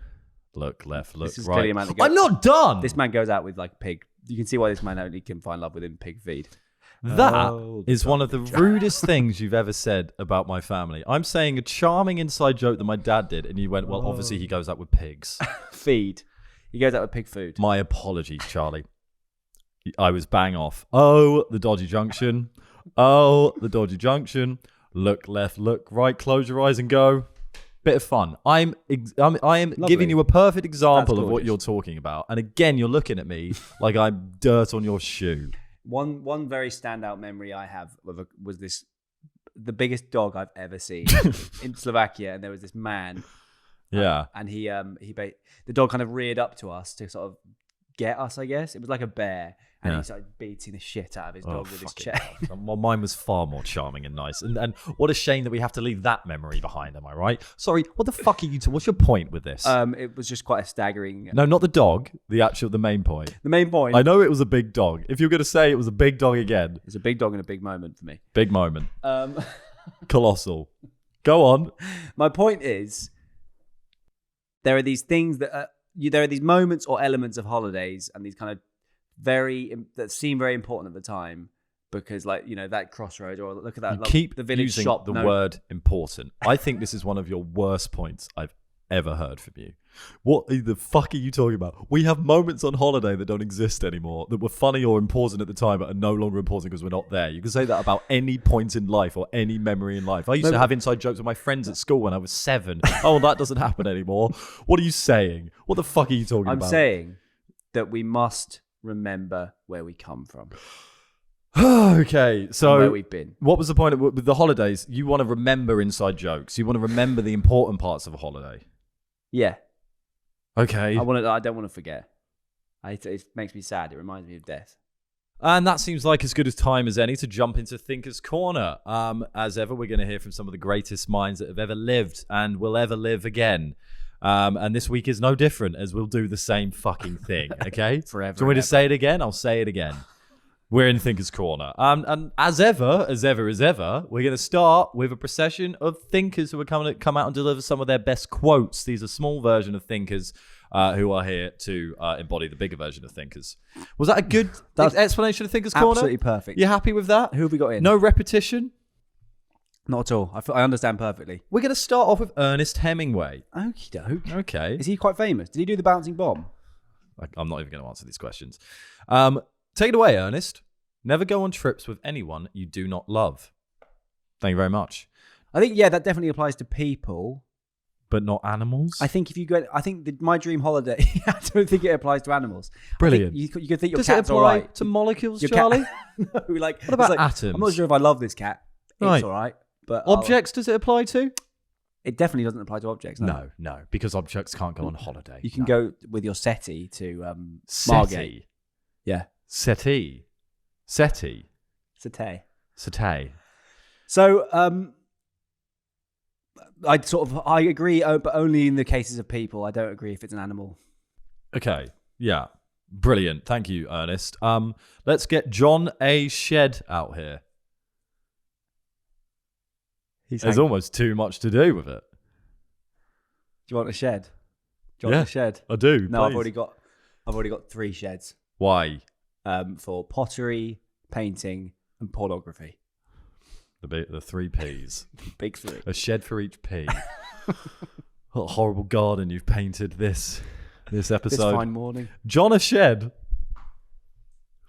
Look left, look right." I'm not done. This man goes out with like pig. You can see why this man only can find love within pig feed. That is one of the rudest things you've ever said about my family. I'm saying a charming inside joke that my dad did, and you went, "Well, obviously he goes out with pigs." Feed. He goes out with pig food. My apologies, Charlie. I was bang off. Oh, the dodgy junction. Oh, the dodgy junction. Look left, look right. Close your eyes and go. Bit of fun. I am giving you a perfect example of what you're talking about. And again, you're looking at me like I'm dirt on your shoe. One very standout memory I have was the biggest dog I've ever seen in Slovakia, and there was this man. Yeah, and the dog kind of reared up to us to sort of get us, I guess. It was like a bear, and he started beating the shit out of his dog with his chain. Well, mine was far more charming and nice, and what a shame that we have to leave that memory behind. Am I right? Sorry, what the fuck are you? What's your point with this? It was just quite a staggering. No, not the dog. The main point. The main point. I know it was a big dog. If you're going to say it was a big dog again, it's a big dog and a big moment for me. Big moment. Colossal. Go on. My point is, there are these things that there are these moments or elements of holidays, and these kind of that seem very important at the time, because that crossroads, or look at that. Keep the village using shop. The word important. I think this is one of your worst points I've ever heard from you. What the fuck are you talking about? We have moments on holiday that don't exist anymore, that were funny or important at the time but are no longer important because we're not there. You can say that about any point in life or any memory in life. I used to have inside jokes with my friends at school when I was 7. Oh, that doesn't happen anymore. What are you saying? What the fuck are you talking about? I'm saying that we must remember where we come from. Okay, so where we've been. What was the point with the holidays? You want to remember inside jokes. You want to remember the important parts of a holiday. Yeah. Okay. I don't want to forget. It makes me sad. It reminds me of death. And that seems like as good a time as any to jump into Thinker's Corner. As ever, we're going to hear from some of the greatest minds that have ever lived and will ever live again. And this week is no different, as we'll do the same fucking thing, okay? Forever. Do you want me to say it again? I'll say it again. We're in Thinker's Corner. And as ever, we're going to start with a procession of thinkers who are coming to come out and deliver some of their best quotes. These are a small version of thinkers who are here to embody the bigger version of thinkers. Was that a good explanation of Thinker's Corner? Absolutely perfect. You happy with that? Who have we got in? No repetition? Not at all. I understand perfectly. We're going to start off with Ernest Hemingway. Okie doke. Okay. Is he quite famous? Did he do the bouncing bomb? I'm not even going to answer these questions. Take it away, Ernest. Never go on trips with anyone you do not love. Thank you very much. I think, that definitely applies to people. But not animals? I think if you go, my dream holiday, I don't think it applies to animals. Brilliant. You could think your Does cat's it all apply right. to molecules, Your Charlie? No, what about atoms? I'm not sure if I love this cat. It's Right. all right. But Objects, does it apply to? it definitely doesn't apply to objects. No, because objects can't go on holiday. You can go with your settee to Settee. Margate. Yeah. Settee. Settee. Settee. So, I agree, but only in the cases of people. I don't agree if it's an animal. Okay. Yeah. Brilliant. Thank you, Ernest. Let's get John A. Shed out here. There's almost too much to do with it. Do you want a shed? Do you Yeah, want a shed? I do. No, I've please. already got 3 sheds. Why? For pottery, painting, and pornography. The 3 Ps. Big 3. A shed for each P. What a horrible garden you've painted this episode. This fine morning. John A. Shed.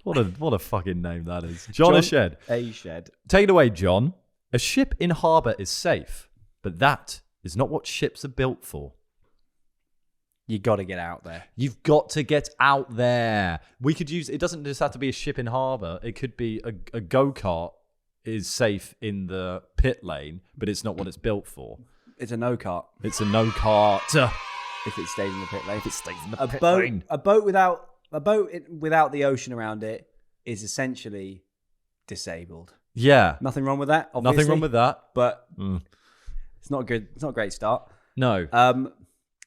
What a fucking name that is. John A. Shed. A shed. Take it away, John. A ship in harbour is safe, but that is not what ships are built for. You got to get out there. You've got to get out there. We could use, it doesn't just have to be a ship in harbour. It could be a go-kart is safe in the pit lane, but it's not what it's built for. It's a no-kart. It's a no-kart. If it stays in the pit lane. If it stays in the pit lane. A boat without the ocean around it is essentially disabled. Yeah. Nothing wrong with that, obviously. Nothing wrong with that. But it's not good. It's not a great start. No.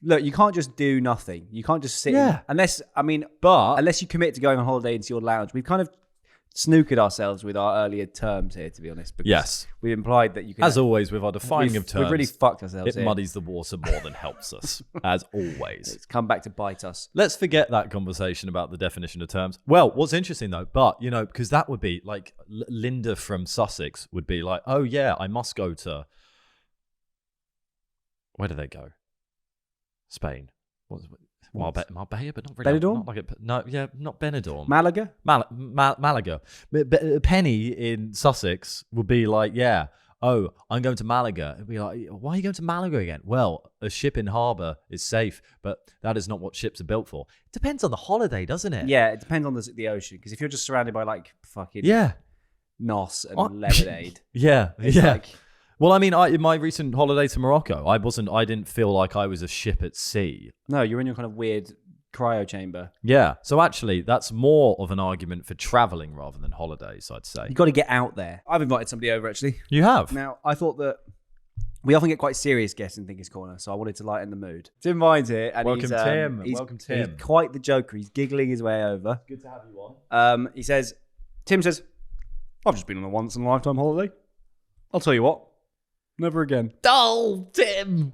Look, you can't just do nothing. You can't just sit unless you commit to going on holiday into your lounge. We've kind of snookered ourselves with our earlier terms here, to be honest. Because yes. We've implied that you can... As always, with our defining of terms... We've really fucked ourselves It muddies the water more than helps us, as always. It's come back to bite us. Let's forget that conversation about the definition of terms. Well, what's interesting, though, because that would be, like, Linda from Sussex would be like, oh, yeah, I must go to... Where do they go? Spain. Marbella, but not really. Benidorm? Not Benidorm. Malaga? Malaga. Penny in Sussex would be like, yeah, oh, I'm going to Malaga. It'd be like, why are you going to Malaga again? Well, a ship in harbour is safe, but that is not what ships are built for. It depends on the holiday, doesn't it? Yeah, it depends on the ocean. Because if you're just surrounded by like fucking nos and lemonade, like, well, I mean, in my recent holiday to Morocco, I didn't feel like I was a ship at sea. No, you're in your kind of weird cryo chamber. Yeah. So actually, that's more of an argument for traveling rather than holidays, I'd say. You got to get out there. I've invited somebody over, actually. You have? Now, I thought that we often get quite serious guests in Thinker's Corner, so I wanted to lighten the mood. Tim Vine's here. And Welcome, Tim. Welcome, Tim. He's quite the joker. He's giggling his way over. Good to have you on. Tim says, I've just been on a once-in-a-lifetime holiday. I'll tell you what. Never again. Oh, Tim!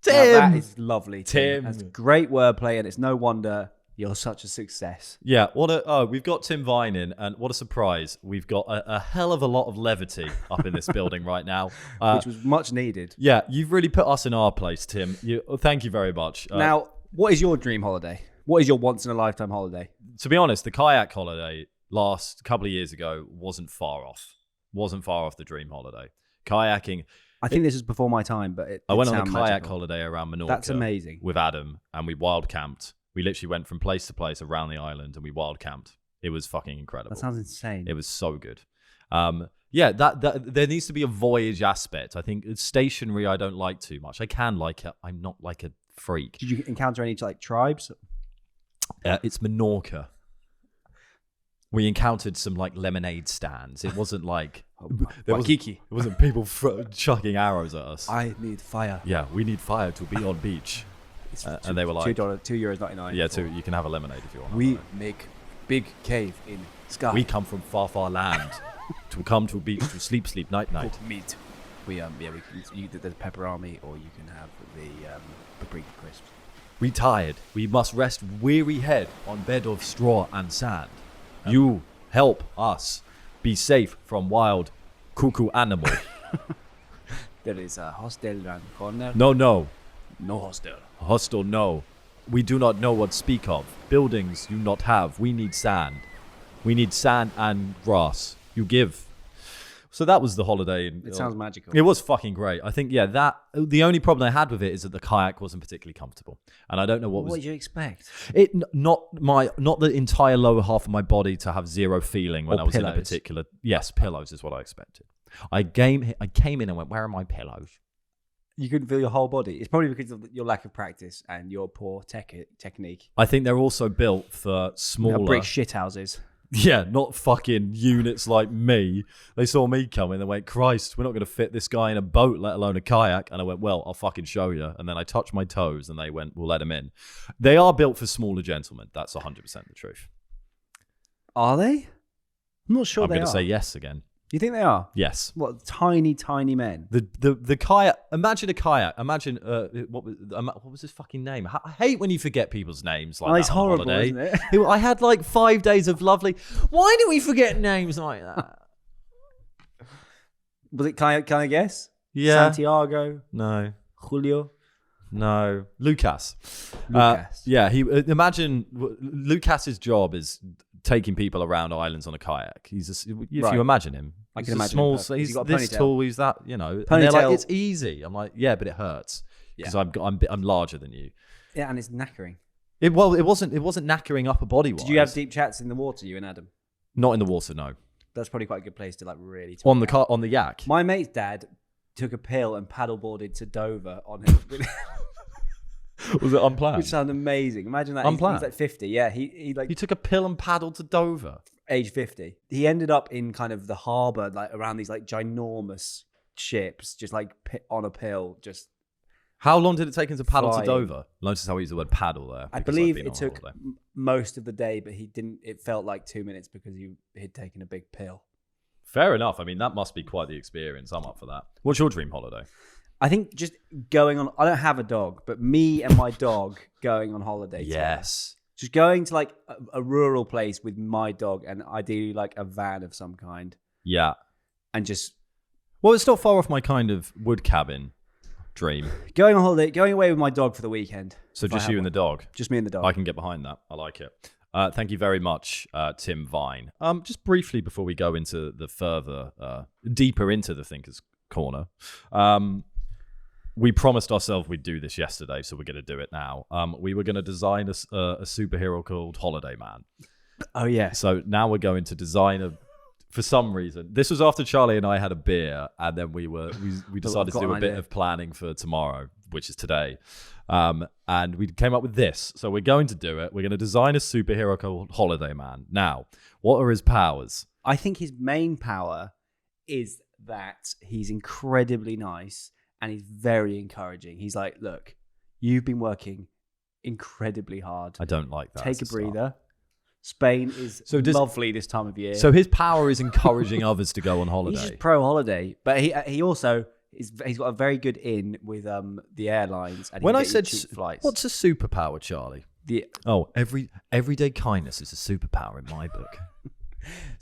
Now, that is lovely, Tim. That's great wordplay, and it's no wonder you're such a success. Yeah, we've got Tim Vine in, and what a surprise. We've got a hell of a lot of levity up in this building right now. Which was much needed. Yeah, you've really put us in our place, Tim. Thank you very much. Now, what is your dream holiday? What is your once-in-a-lifetime holiday? To be honest, the kayak holiday last couple of years ago wasn't far off. Wasn't far off the dream holiday. Kayaking... I think this is before my time, but I went on a kayak holiday around Menorca. That's amazing. With Adam, and we wild camped. We literally went from place to place around the island, and we wild camped. It was fucking incredible. That sounds insane. It was so good. That there needs to be a voyage aspect. I think it's stationary. I don't like too much. I can like it. I'm not like a freak. Did you encounter any like tribes? It's Menorca. We encountered some like lemonade stands. It wasn't like Waikiki. It wasn't people chucking arrows at us. I need fire. Yeah, we need fire to be on beach. And they were like €2.99. Yeah, you can have a lemonade if you want. We make big cave in sky. We come from far, far land to come to a beach to sleep, night. Cook meat. We you the pepperoni, or you can have the paprika crisps. We tired. We must rest weary head on bed of straw and sand. You help us be safe from wild cuckoo animal. There is a hostel around the corner. No. No hostel. Hostel, no. We do not know what to speak of. Buildings you not have. We need sand. We need sand and grass. You give. So that was the holiday. It sounds magical. It was fucking great. I think, that the only problem I had with it is that the kayak wasn't particularly comfortable, and I don't know what did you expect? It not the entire lower half of my body to have zero feeling when Or I was pillows. in a particular. Yes, pillows is what I expected. I came in and went, where are my pillows? You couldn't feel your whole body. It's probably because of your lack of practice and your poor technique. I think they're also built for smaller brick shithouses. Yeah, not fucking units like me. They saw me coming and went, Christ, we're not going to fit this guy in a boat, let alone a kayak. And I went, well, I'll fucking show you. And then I touched my toes and they went, we'll let him in. They are built for smaller gentlemen. That's 100% the truth. Are they? I'm not sure I'm they are. going to say yes again. You think they are? Yes. What, tiny men? The kayak, imagine a kayak. Imagine, what was his fucking name? I hate when you forget people's names like that It's on horrible, holiday. isn't it? I had like 5 days of lovely. Why do we forget names like that? Was it, can I guess? Yeah. Santiago? No. Julio? No. Lucas. Lucas. Imagine Lucas's job is taking people around islands on a kayak. If you imagine him, I he's can a imagine small. him. He's He's got a this ponytail. tall. He's that. And they're like, Ponytail. it's easy. I'm like, yeah, but it hurts because I'm larger than you. Yeah, and it's knackering. It wasn't knackering upper body wise. Did you have deep chats in the water, you and Adam? Not in the water, no. That's probably quite a good place to like really talk On the about. on the yak. My mate's dad took a pill and paddleboarded to Dover on him. Was it unplanned? Which sounds amazing. Imagine that. Unplanned? He's like 50. Yeah, he He took a pill and paddled to Dover. age 50. He ended up in kind of the harbour, like around these like ginormous ships, just like on a pill. Just How long did it take him to paddle Flying. to Dover? Notice how we use the word paddle there. I because believe I've been it on took holiday. most of the day, but he didn't. It felt like 2 minutes because he'd taken a big pill. Fair enough. I mean, that must be quite the experience. I'm up for that. What's your dream holiday? I think just going on. I don't have a dog, but me and my dog going on holiday. together. Yes. Just going to like a rural place with my dog and ideally like a van of some kind. Yeah. And just Well, it's not far off my kind of wood cabin dream. going on holiday, going away with my dog for the weekend. So if I just have you and one. the dog. Just me and the dog. I can get behind that. I like it. Thank you very much, Tim Vine. Just briefly before we go into the further, deeper into the Thinker's Corner, we promised ourselves we'd do this yesterday, so we're going to do it now. We were going to design a superhero called Holiday Man. Oh, yeah. So now we're going to design for some reason. This was after Charlie and I had a beer, and then we decided to do a bit of planning for tomorrow, which is today. And we came up with this. So we're going to do it. We're going to design a superhero called Holiday Man. Now, what are his powers? I think his main power is that he's incredibly nice and he's very encouraging. He's like, look, you've been working incredibly hard. I don't like that. Take a as start. breather. Spain is lovely this time of year. So his power is encouraging others to go on holiday. He's just pro holiday, but he also he's got a very good in with the airlines. And When he I can get said you cheap flights, what's a superpower, Charlie? Everyday kindness is a superpower in my book.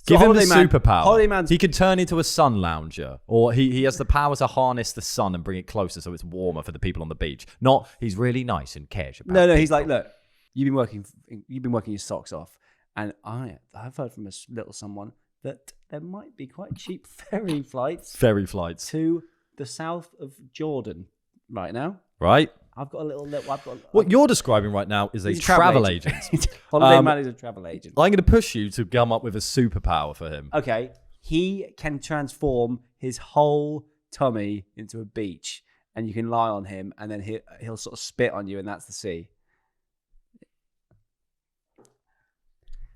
So Give him the Holiday Man- superpower. Holiday Man's- He can turn into a sun lounger, or he has the power to harness the sun and bring it closer so it's warmer for the people on the beach. Not he's really nice and cares about. No, he's people. like, look, you've been working your socks off, and I've heard from a little someone that there might be quite cheap ferry flights to the south of Jordan right now. Right? I've got a little. What you're describing right now is a He's travel agent. Holiday Man is a travel agent. I'm going to push you to come up with a superpower for him. Okay, he can transform his whole tummy into a beach, and you can lie on him, and then he'll sort of spit on you, and that's the sea.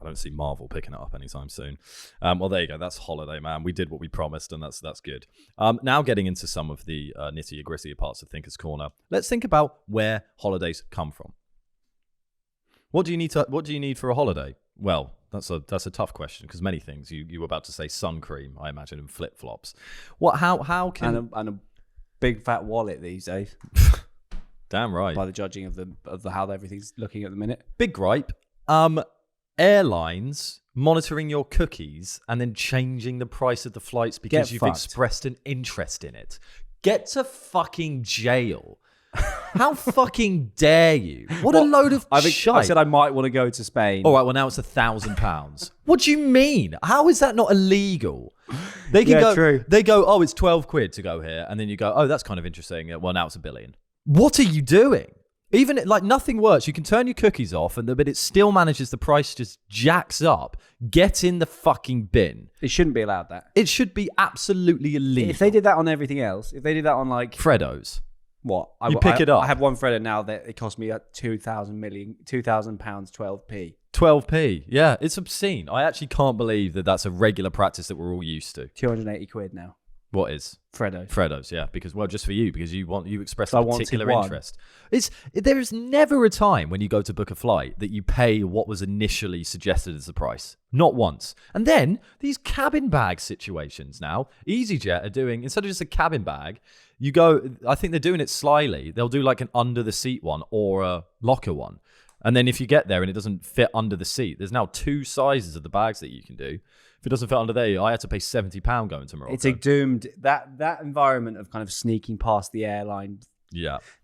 don't see Marvel picking it up anytime soon. Well, there you go. That's holiday, man. We did what we promised, and that's good. Now getting into some of the nitty-gritty parts of Thinker's Corner. Let's think about where holidays come from. What do you need for a holiday? Well, that's a tough question, because many things. You were about to say sun cream, I imagine, and flip flops. How can and a big fat wallet these days? Damn right. By the judging of the how everything's looking at the minute. Big gripe. Airlines monitoring your cookies and then changing the price of the flights because you've expressed an interest in it. Get to fucking jail. How fucking dare you? What a load of shite. I said I might want to go to Spain. All right, well, now it's £1,000. What do you mean? How is that not illegal? They can go. True. They go, oh, it's 12 quid to go here. And then you go, oh, that's kind of interesting. Well, now it's $1 billion. What are you doing? Even like nothing works. You can turn your cookies off, but it still manages, the price just jacks up. Get in the fucking bin. It shouldn't be allowed that. It should be absolutely illegal. If they did that on everything else, if they did that on like Freddo's. What? You pick it up. I have one Freddo now that it cost me £2,000, £2,000, 12p. 12p. Yeah, it's obscene. I actually can't believe that that's a regular practice that we're all used to. 280 quid now. What is? Freddo's, yeah. Because, well, just for you, because you express a particular interest. There is never a time when you go to book a flight that you pay what was initially suggested as the price. Not once. And then these cabin bag situations now, EasyJet are doing, instead of just a cabin bag, you go, I think they're doing it slyly. They'll do like an under the seat one or a locker one. And then if you get there and it doesn't fit under the seat, there's now 2 sizes of the bags that you can do. If it doesn't fit under there, I had to pay £70 going to Morocco. It's a doomed, that environment of kind of sneaking past the airline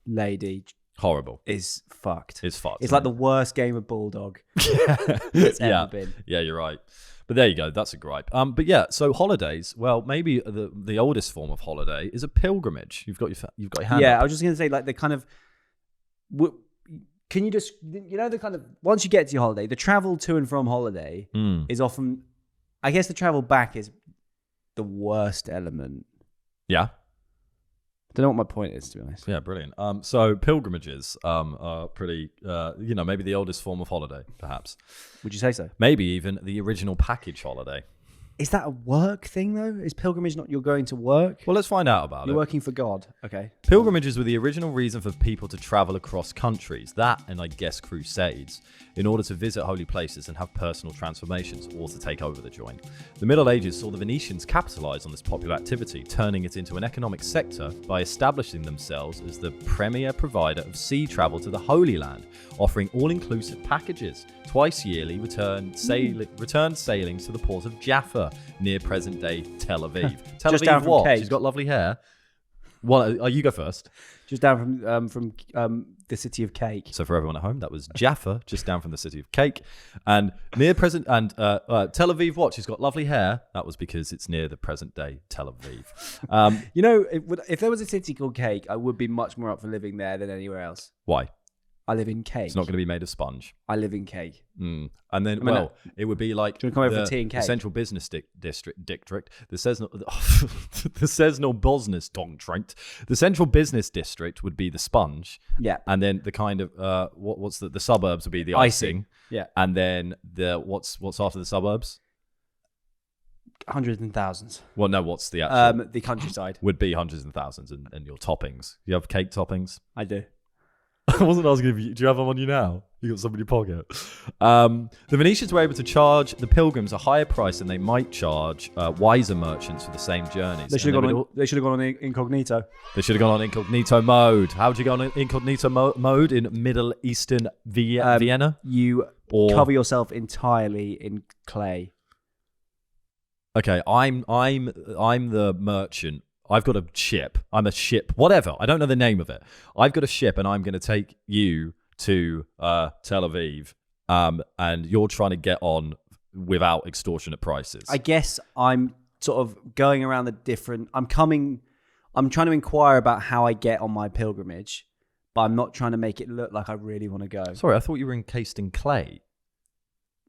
lady. Horrible. Is fucked. It's fucked. It's like the worst game of Bulldog that's ever been. Yeah, you're right. But there you go. That's a gripe. But yeah, so holidays. Well, maybe the oldest form of holiday is a pilgrimage. You've got your hand. Yeah, up. I was just going to say, like, the kind of. Can you just, the kind of, once you get to your holiday, the travel to and from holiday is often, I guess the travel back is the worst element. Yeah. I don't know what my point is, to be honest. Yeah, brilliant. So pilgrimages are pretty, maybe the oldest form of holiday, perhaps. Would you say so? Maybe even the original package holiday. Is that a work thing, though? Is pilgrimage not you're going to work? Well, let's find out about it. You're working for God. Okay. Pilgrimages were the original reason for people to travel across countries, that and I guess crusades, in order to visit holy places and have personal transformations or to take over the joint. The Middle Ages saw the Venetians capitalize on this popular activity, turning it into an economic sector by establishing themselves as the premier provider of sea travel to the Holy Land, offering all-inclusive packages. Twice yearly returned sailings to the port of Jaffa, near present-day Tel Aviv. Tel Just Aviv, down from what? Kayak. She's got lovely hair. Well, you go first. Just down from the city of Kayak. So for everyone at home, that was Jaffa, just down from the city of Kayak, and near present and Tel Aviv. What? She's got lovely hair. That was because it's near the present-day Tel Aviv. If there was a city called Kayak, I would be much more up for living there than anywhere else. Why? I live in Kayak. It's not going to be made of sponge. I live in Kayak. And then, it would be like do you want to come over for tea and cake? The Central Business District. The Cesno Bosnis Dongtrent. The Central Business District would be the sponge. Yeah. And then the kind of what's the suburbs would be the icing. Yeah. And then what's after the suburbs? Hundreds and thousands. Well, no, what's the actual? The countryside would be hundreds and thousands, and your toppings. You have cake toppings? I do. I wasn't asking if you... Do you have them on you now? You got some in your pocket. The Venetians were able to charge the pilgrims a higher price than they might charge wiser merchants for the same journeys. They should have gone on Incognito. They should have gone on Incognito mode. How would you go on Incognito mode in Middle Eastern Vienna? You cover yourself entirely in clay. Okay, I'm the merchant. I've got a ship. I'm a ship. Whatever. I don't know the name of it. I've got a ship, and I'm going to take you to Tel Aviv, and you're trying to get on without extortionate prices. I guess I'm sort of going around the different... I'm trying to inquire about how I get on my pilgrimage, but I'm not trying to make it look like I really want to go. Sorry, I thought you were encased in clay.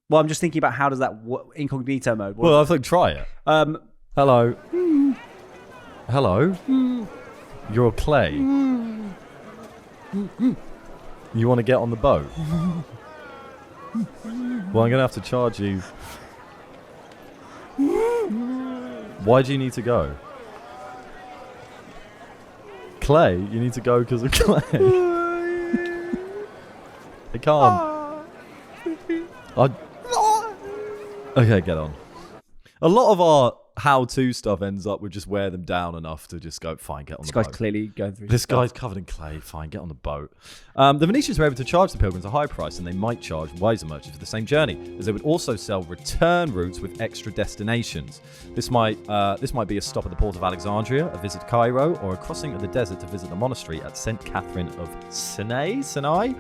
Well, I'm just thinking about how does that... Incognito mode... Well, I think try it. Hello. Hello? You're clay. You want to get on the boat? Well, I'm gonna have to charge you. Why do you need to go? Clay, you need to go because of Clay. I can't. Okay, get on. A lot of our how-to stuff ends up with just wear them down enough to just go, fine, get on the boat. This guy's clearly going through This guy's covered in clay, fine, get on the boat. The Venetians were able to charge the pilgrims a high price, and they might charge wiser merchants for the same journey, as they would also sell return routes with extra destinations. This might be a stop at the port of Alexandria, a visit to Cairo, or a crossing of the desert to visit the monastery at St. Catherine of Sinai.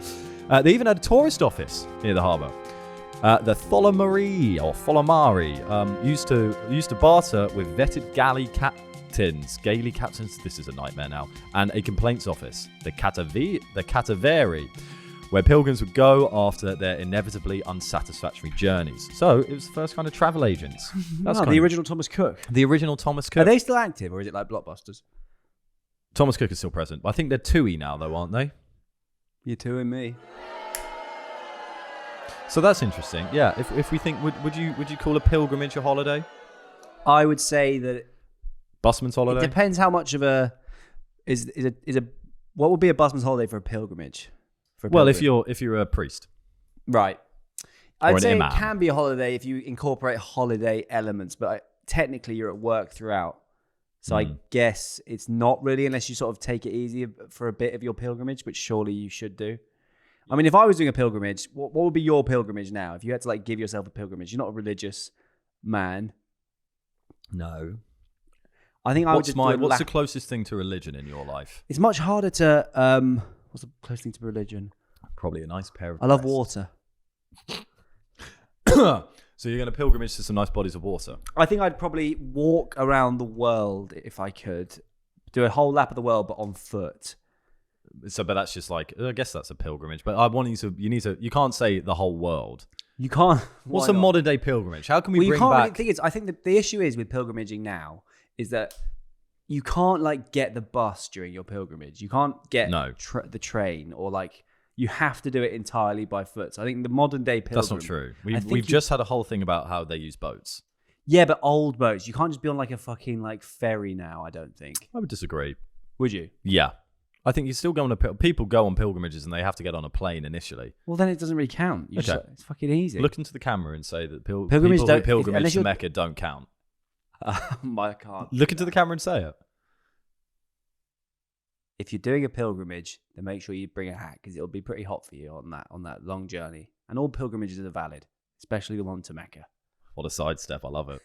They even had a tourist office near the harbour. The Tholomari used to barter with vetted galley captains. This is a nightmare now. And a complaints office, the Cataveri, where pilgrims would go after their inevitably unsatisfactory journeys. So it was the first kind of travel agents. That's the original Thomas Cook. The original Thomas Cook. Are they still active, or is it like Blockbusters? Thomas Cook is still present. I think they're TUI now, though, aren't they? You two and me. So that's interesting. Yeah. If we think, would you call a pilgrimage a holiday? I would say that Busman's holiday. it depends how much of a what would be a busman's holiday for a pilgrimage? Well, if you're a priest, right, I'd say imam. it can be a holiday if you incorporate holiday elements, but technically you're at work throughout. So I guess it's not really, unless you sort of take it easy for a bit of your pilgrimage, which surely you should do. I mean, if I was doing a pilgrimage, what would be your pilgrimage now? If you had to like give yourself a pilgrimage, you're not a religious man. No. I think I would just what's the closest thing to religion in your life? It's much harder to what's the closest thing to religion? Probably a nice pair of I love breasts. water. So you're going to pilgrimage to some nice bodies of water? I think I'd probably walk around the world if I could. Do a whole lap of the world, but on foot. So, but that's just like, I guess that's a pilgrimage. But I want you can't say the whole world. You can't. What's a modern day pilgrimage? How can we bring back? I think the issue is with pilgrimaging now is that you can't like get the bus during your pilgrimage. You can't get the train, or like you have to do it entirely by foot. So I think the modern day pilgrim. That's not true. We've just had a whole thing about how they use boats. Yeah, but old boats. You can't just be on like a fucking like ferry now. I don't think. I would disagree. Would you? Yeah. I think you still go on people go on pilgrimages and they have to get on a plane initially. Well, then it doesn't really count. It's fucking easy. Look into the camera and say that people Pilgrimage who pilgrimage to Mecca don't count. I can't. Look into the camera and say it. If you're doing a pilgrimage, then make sure you bring a hat, because it'll be pretty hot for you on that long journey. And all pilgrimages are valid, especially the one to Mecca. What a sidestep! I love it.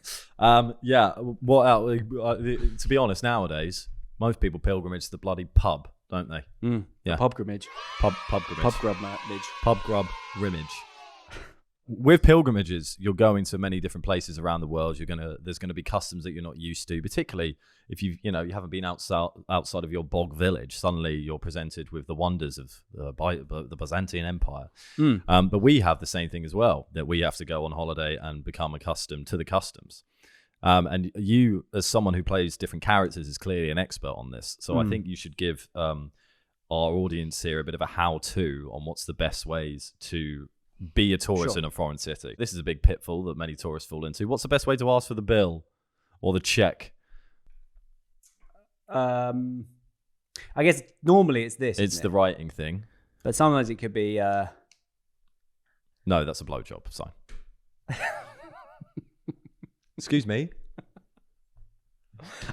Yeah. To be honest, nowadays most people pilgrimage to the bloody pub, don't they? Yeah. Pubrimage. Pubrimage. With pilgrimages, you're going to many different places around the world. There's gonna be customs that you're not used to, particularly if you haven't been outside of your bog village. Suddenly, you're presented with the wonders of the Byzantine Empire. But we have the same thing as well, that we have to go on holiday and become accustomed to the customs. And you, as someone who plays different characters, is clearly an expert on this. So I think you should give our audience here a bit of a how-to on what's the best ways to be a tourist in a foreign city. This is a big pitfall that many tourists fall into. What's the best way to ask for the bill or the check? I guess normally it's this. It's the writing thing. But sometimes it could be... No, that's a blowjob sign. Excuse me?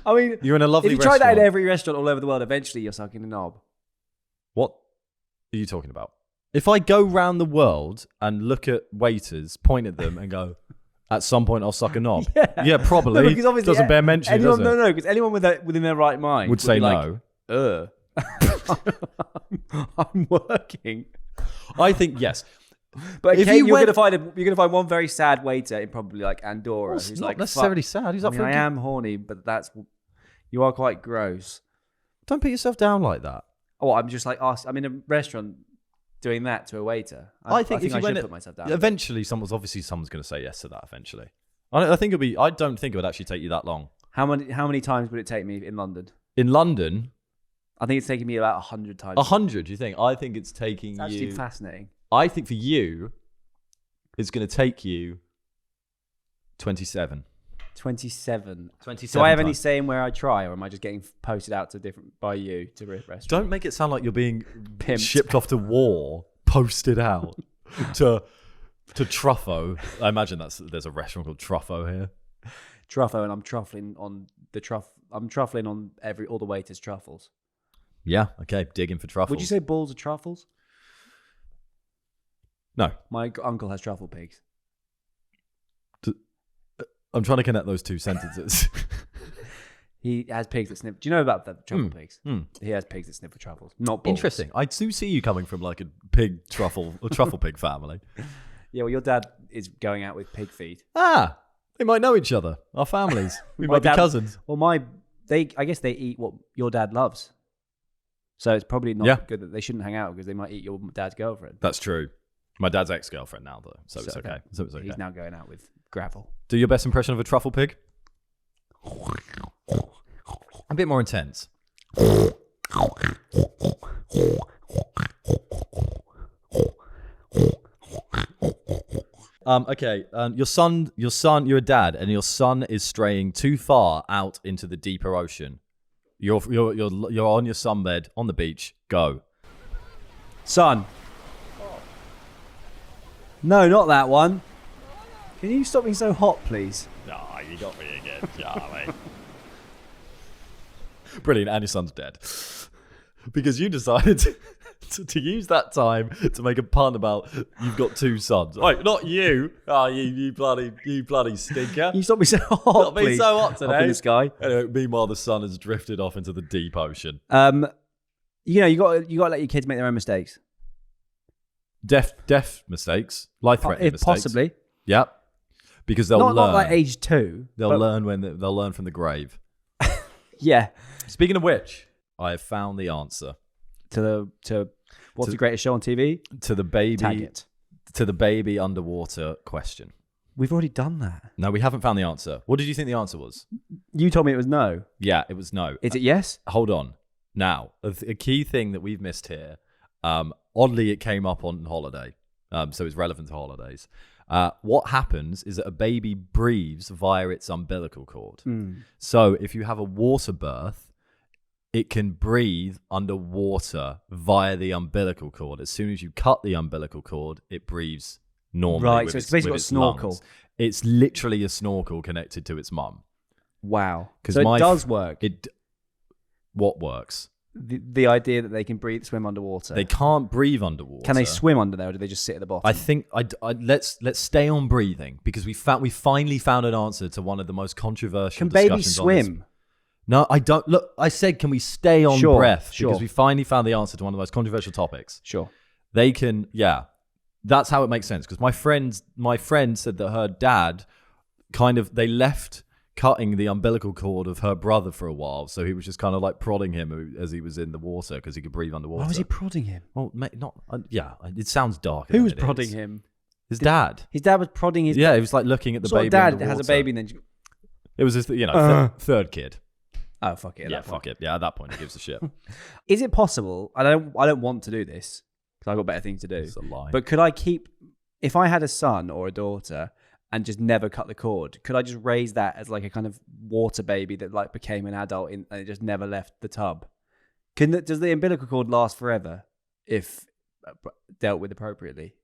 I mean... You're in a lovely restaurant. If you try that in every restaurant all over the world, eventually you're sucking a knob. What are you talking about? If I go round the world and look at waiters, point at them and go, at some point I'll suck a knob. Yeah, probably. No, because obviously doesn't bear mention, does it? No, because anyone within their right mind would say no. Like, I'm working. I think yes. But if you're gonna find one very sad waiter in probably like Andorra who's not like necessarily sad. He's up for I am horny, but you are quite gross. Don't put yourself down like that. Oh, I'm just like I'm in a restaurant doing that to a waiter. I think I should put myself down. Eventually, someone's going to say yes to that. Eventually, I don't think it would actually take you that long. How many times would it take me in London? In London, I think it's taking me about 100 times. 100? You think? I think it's taking you. That's actually fascinating. I think for you, is going to take you 27. 27. 27 Do I have any times. say in where I try, or am I just getting posted out to different by you to restaurants? Don't make it sound like you're being Pimped. shipped off to war, posted out to Truffle. I imagine there's a restaurant called Truffle here. Truffle, and I'm truffling on the I'm truffling on all the waiters' truffles. Yeah, okay, digging for truffles. Would you say balls are truffles? No. My uncle has truffle pigs. I'm trying to connect those two sentences. He has pigs that sniff. Do you know about the truffle pigs? He has pigs that sniff for truffles, not balls. Interesting. I do see you coming from like a pig truffle pig family. Yeah, well, your dad is going out with pig feed. Ah, they might know each other. Our families. We might be cousins. Well, I guess they eat what your dad loves. So it's probably not good that they shouldn't hang out because they might eat your dad's girlfriend. That's true. My dad's ex-girlfriend now, though, so it's okay. So it's okay. He's now going out with gravel. Do your best impression of a truffle pig. A bit more intense. Okay. You're a dad, and your son is straying too far out into the deeper ocean. You're on your sunbed on the beach. Go, son. No, not that one. Can you stop being so hot, please? No, you got me again, Charlie. Brilliant, and your son's dead. Because you decided to use that time to make a pun about you've got two sons. Wait, not you. Oh, you bloody stinker. You stop being so hot, Not please. being so hot today. Up in the sky. Anyway, meanwhile, the sun has drifted off into the deep ocean. You got to let your kids make their own mistakes. Deaf mistakes, life-threatening mistakes. Possibly. Yep. Because they'll learn. Not like age 2. They'll learn from the grave. Yeah. Speaking of which, I have found the answer To what's the greatest show on TV? to the baby. Tag it. To the baby underwater question. We've already done that. No, we haven't found the answer. What did you think the answer was? You told me it was no. Yeah, it was no. Is it yes? Hold on. Now, a key thing that we've missed here. Oddly, it came up on holiday, so it's relevant to holidays. What happens is that a baby breathes via its umbilical cord. So if you have a water birth, it can breathe underwater via the umbilical cord. As soon as you cut the umbilical cord, it breathes normally. Right, so it's basically got a snorkel. Lungs. It's literally a snorkel connected to its mum. Wow. So it does work. What works? The idea that they can swim underwater. They can't breathe underwater. Can they swim under there, or do they just sit at the bottom? I think let's stay on breathing because we finally found an answer to one of the most controversial. Can discussions babies swim? No, I don't. Look, I said, can we stay on breath? Sure. Because we finally found the answer to one of the most controversial topics. Sure. They can. Yeah, that's how it makes sense. Because my friend said that her dad they left cutting the umbilical cord of her brother for a while, so he was just kind of like prodding him as he was in the water because he could breathe underwater. Why was he prodding him? Well, mate, not it sounds dark. Who was prodding him? His dad. His dad was prodding his. Yeah, he was like looking at the baby. Dad underwater. has a baby and then. It was his, third kid. Oh fuck it! Yeah, fuck it. Yeah, at that point, he gives a shit. Is it possible? I don't want to do this because I've got better things to do. It's a lie. But could I if I had a son or a daughter and just never cut the cord, could I just raise that as like a kind of water baby that like became an adult and it just never left the tub? Does the umbilical cord last forever if dealt with appropriately?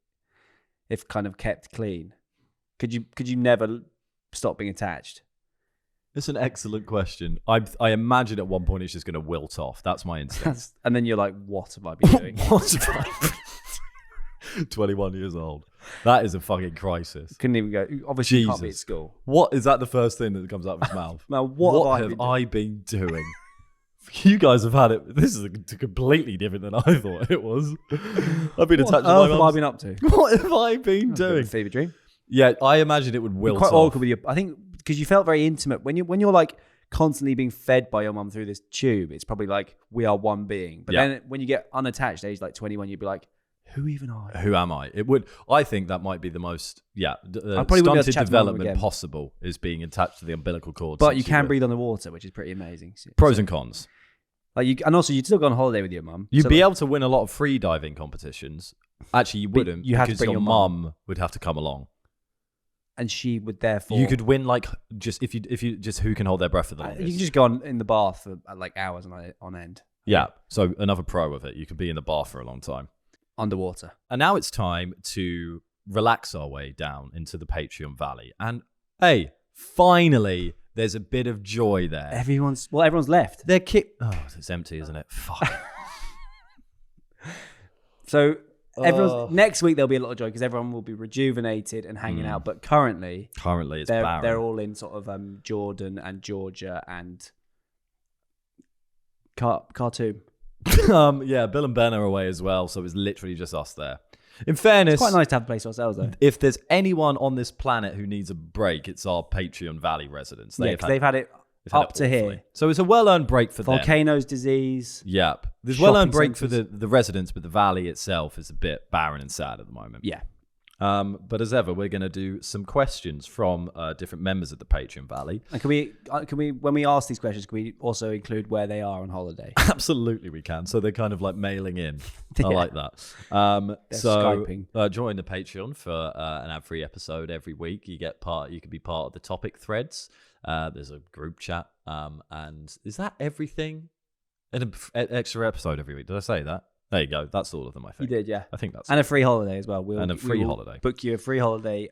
If kind of kept clean, could you never stop being attached? It's an excellent question. I imagine at one point it's just going to wilt off. That's my instinct. And then you're like, what have I been doing? What have I been 21 years old. That is a fucking crisis. Couldn't even go. Obviously, you can't be at Jesus. school. What is that the first thing that comes out of his mouth? Now, what have I been doing? You guys have had it. This is completely different than I thought it was. I've been attached to my What have I mum's. been up to? What have I been doing? Fever dream. Yeah, I imagine it would wilt Quite off. awkward with you. I think because you felt very intimate when you're like constantly being fed by your mum through this tube. It's probably like we are one being. But then when you get unattached, age like 21, you'd be like, who even are you? Who am I? It would. I think that might be the most probably wouldn't be able to stunted chat to my mum development again. possible is being attached to the umbilical cord. But since you can were- breathe on the water, which is pretty amazing. Pros and cons. And also you'd still go on holiday with your mum. You'd be able to win a lot of free diving competitions, Actually, you wouldn't. you have to because bring your your mum. mum would have to come along. And she would therefore... You could win like just if you just who can hold their breath for the longest. You can just go in the bath for like hours on end. Yeah. So another pro of it, you could be in the bath for a long time. Underwater. And now it's time to relax our way down into the Patreon Valley. And hey, finally, there's a bit of joy there. Everyone's left. They're Oh, it's empty, isn't it? Fuck. So next week there'll be a lot of joy because everyone will be rejuvenated and hanging out. But currently it's barren. They're all in sort of Jordan and Georgia and Khartoum. Yeah, Bill and Ben are away as well, so it's literally just us there. In fairness, It's quite nice to have a place to ourselves, though. If there's anyone on this planet who needs a break, it's our Patreon Valley residents. They've had it up to here. So it's a well-earned break for them. Volcanoes, disease. Yep. There's Shopping well-earned break centres. for the residents, but the valley itself is a bit barren and sad at the moment. Yeah. But as ever, we're going to do some questions from different members of the Patreon Valley. And can we, when we ask these questions, can we also include where they are on holiday? Absolutely, we can. So they're kind of like mailing in. I like that. Skyping. Join the Patreon for an ad-free episode every week. You can be part of the topic threads. There's a group chat. And is that everything? An extra episode every week. Did I say that? There you go. That's all of them, I think. You did, yeah. I think that's and a free holiday as well. And a free holiday. Book you a free holiday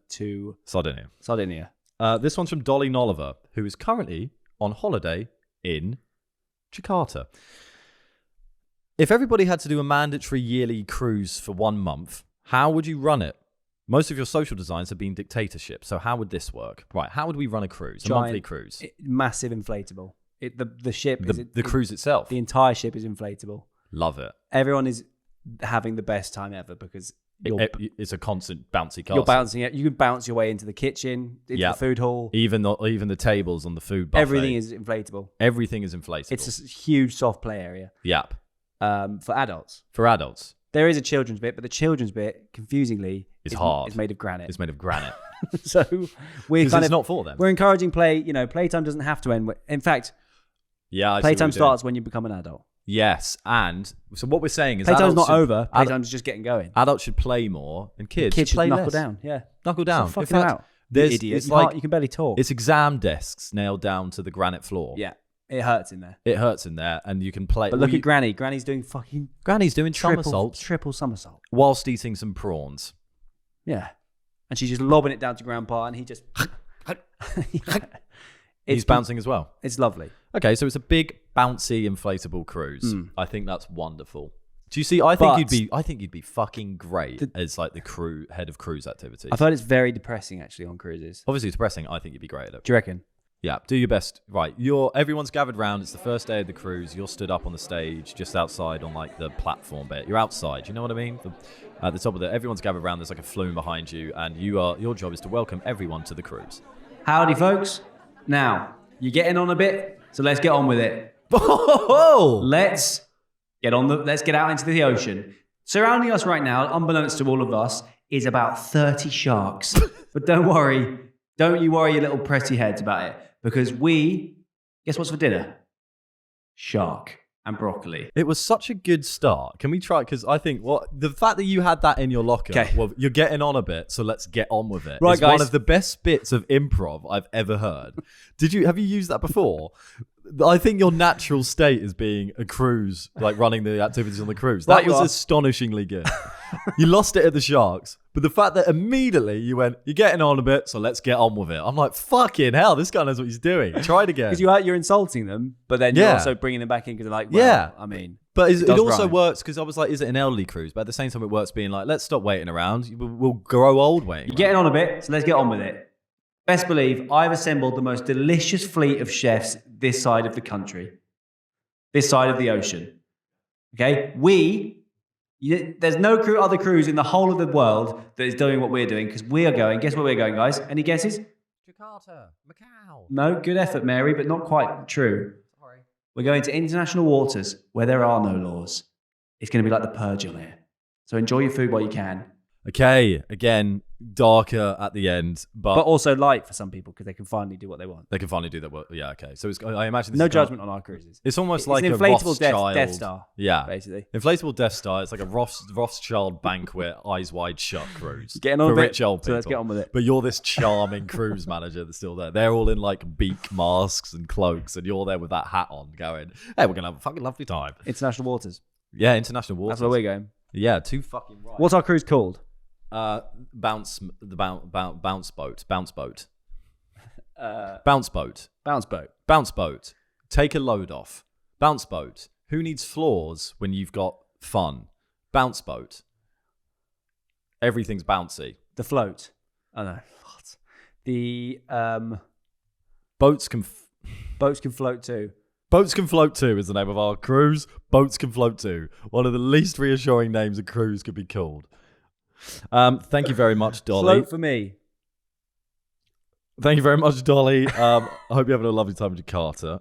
to Sardinia. This one's from Dolly Nolliver, who is currently on holiday in Jakarta. If everybody had to do a mandatory yearly cruise for 1 month, how would you run it? Most of your social designs have been dictatorships, so how would this work? Right, how would we run a cruise, a monthly cruise? Massive inflatable. The ship the cruise itself. The entire ship is inflatable. Love it. Everyone is having the best time ever because it's a constant bouncy castle. You're bouncing it. You can bounce your way into the kitchen, into the food hall. Even the tables on the food buffet. Everything is inflatable. Everything is inflatable. It's a huge soft play area. Yep. For adults. There is a children's bit, but the children's bit, confusingly, is hard. It's made of granite. It's made of granite. So it's not for them. We're encouraging play. Playtime doesn't have to end. In fact, playtime starts when you become an adult. Yes, and so what we're saying is playtime's not over. Playtime's just getting going. Adults should play more, and kids should play knuckle less. down. Yeah, knuckle down. So fucking out. Idiot. You can barely talk. It's exam desks nailed down to the granite floor. Yeah, it hurts in there. And you can play. But look at Granny. Granny's doing somersaults, triple somersault, whilst eating some prawns. Yeah, and she's just lobbing it down to Grandpa, and he just. He's bouncing as well. It's lovely. Okay, so it's a big bouncy inflatable cruise. I think that's wonderful. Do you see? I think you'd be fucking great as like the head of cruise activities. I've heard it's very depressing actually on cruises. Obviously, it's depressing. I think you'd be great at it. Do you reckon? Yeah, do your best. Right, everyone's gathered round. It's the first day of the cruise. You're stood up on the stage, just outside on like the platform bit. You're outside. You know what I mean? At the top of everyone's gathered round. There's like a flume behind you, and your job is to welcome everyone to the cruise. Howdy, folks. Now, you're getting on a bit, so let's get on with it. Let's get out into the ocean. Surrounding us right now, unbeknownst to all of us, is about 30 sharks. But don't you worry your little pretty heads about it, because guess what's for dinner? Shark and broccoli. It was such a good start. Can we try? Because I think the fact that you had that in your locker, well, you're getting on a bit, so let's get on with it. Right, it's guys. One of the best bits of improv I've ever heard. Have you used that before? I think your natural state is being a cruise, like running the activities on the cruise. That was astonishingly good. You lost it at the Sharks, but the fact that immediately you went, you're getting on a bit, so let's get on with it. I'm like, fucking hell, this guy knows what he's doing. Try it again. Because you're insulting them, but then you're also bringing them back in because they're like, well, I mean. But it also works because I was like, is it an elderly cruise? But at the same time, it works being like, let's stop waiting around. We'll grow old waiting. You're getting on a bit, so let's get on with it. Best believe I've assembled the most delicious fleet of chefs this side of the country, this side of the ocean. Okay? There's no other cruise in the whole of the world that is doing what we're doing because we are going. Guess where we're going, guys? Any guesses? Jakarta, Macau. No, good effort, Mary, but not quite true. Sorry. We're going to international waters where there are no laws. It's going to be like the purge on here. So enjoy your food while you can. Okay, again, darker at the end, But also light for some people because they can finally do what they want. they can finally do that. Yeah, okay. So I imagine this No is kind of- judgment on our cruises. It's almost It's like an a inflatable Rothschild. Death Star. Yeah, basically. Inflatable Death Star. It's like a Rothschild banquet, eyes wide shut cruise. Getting on for a bit, rich old people. so let's get on with it. But you're this charming cruise manager that's still there. They're all in like beak masks and cloaks, and you're there with that hat on, going, "Hey, we're gonna have a fucking lovely time." International waters. Yeah, international waters. That's where we're going. Yeah, too fucking right. What's our cruise called? Bounce boat. Bounce boat. Bounce boat. Bounce boat. Bounce boat. Take a load off. Bounce boat. Who needs floors when you've got fun? Bounce boat. Everything's bouncy. The float. Oh no. What? The Boats can boats can float too. Boats Can Float Too is the name of our cruise. Boats Can Float Too. One of the least reassuring names a cruise could be called. Thank you very much, Dolly. Float for me. Thank you very much, Dolly. I hope you're having a lovely time in Jakarta.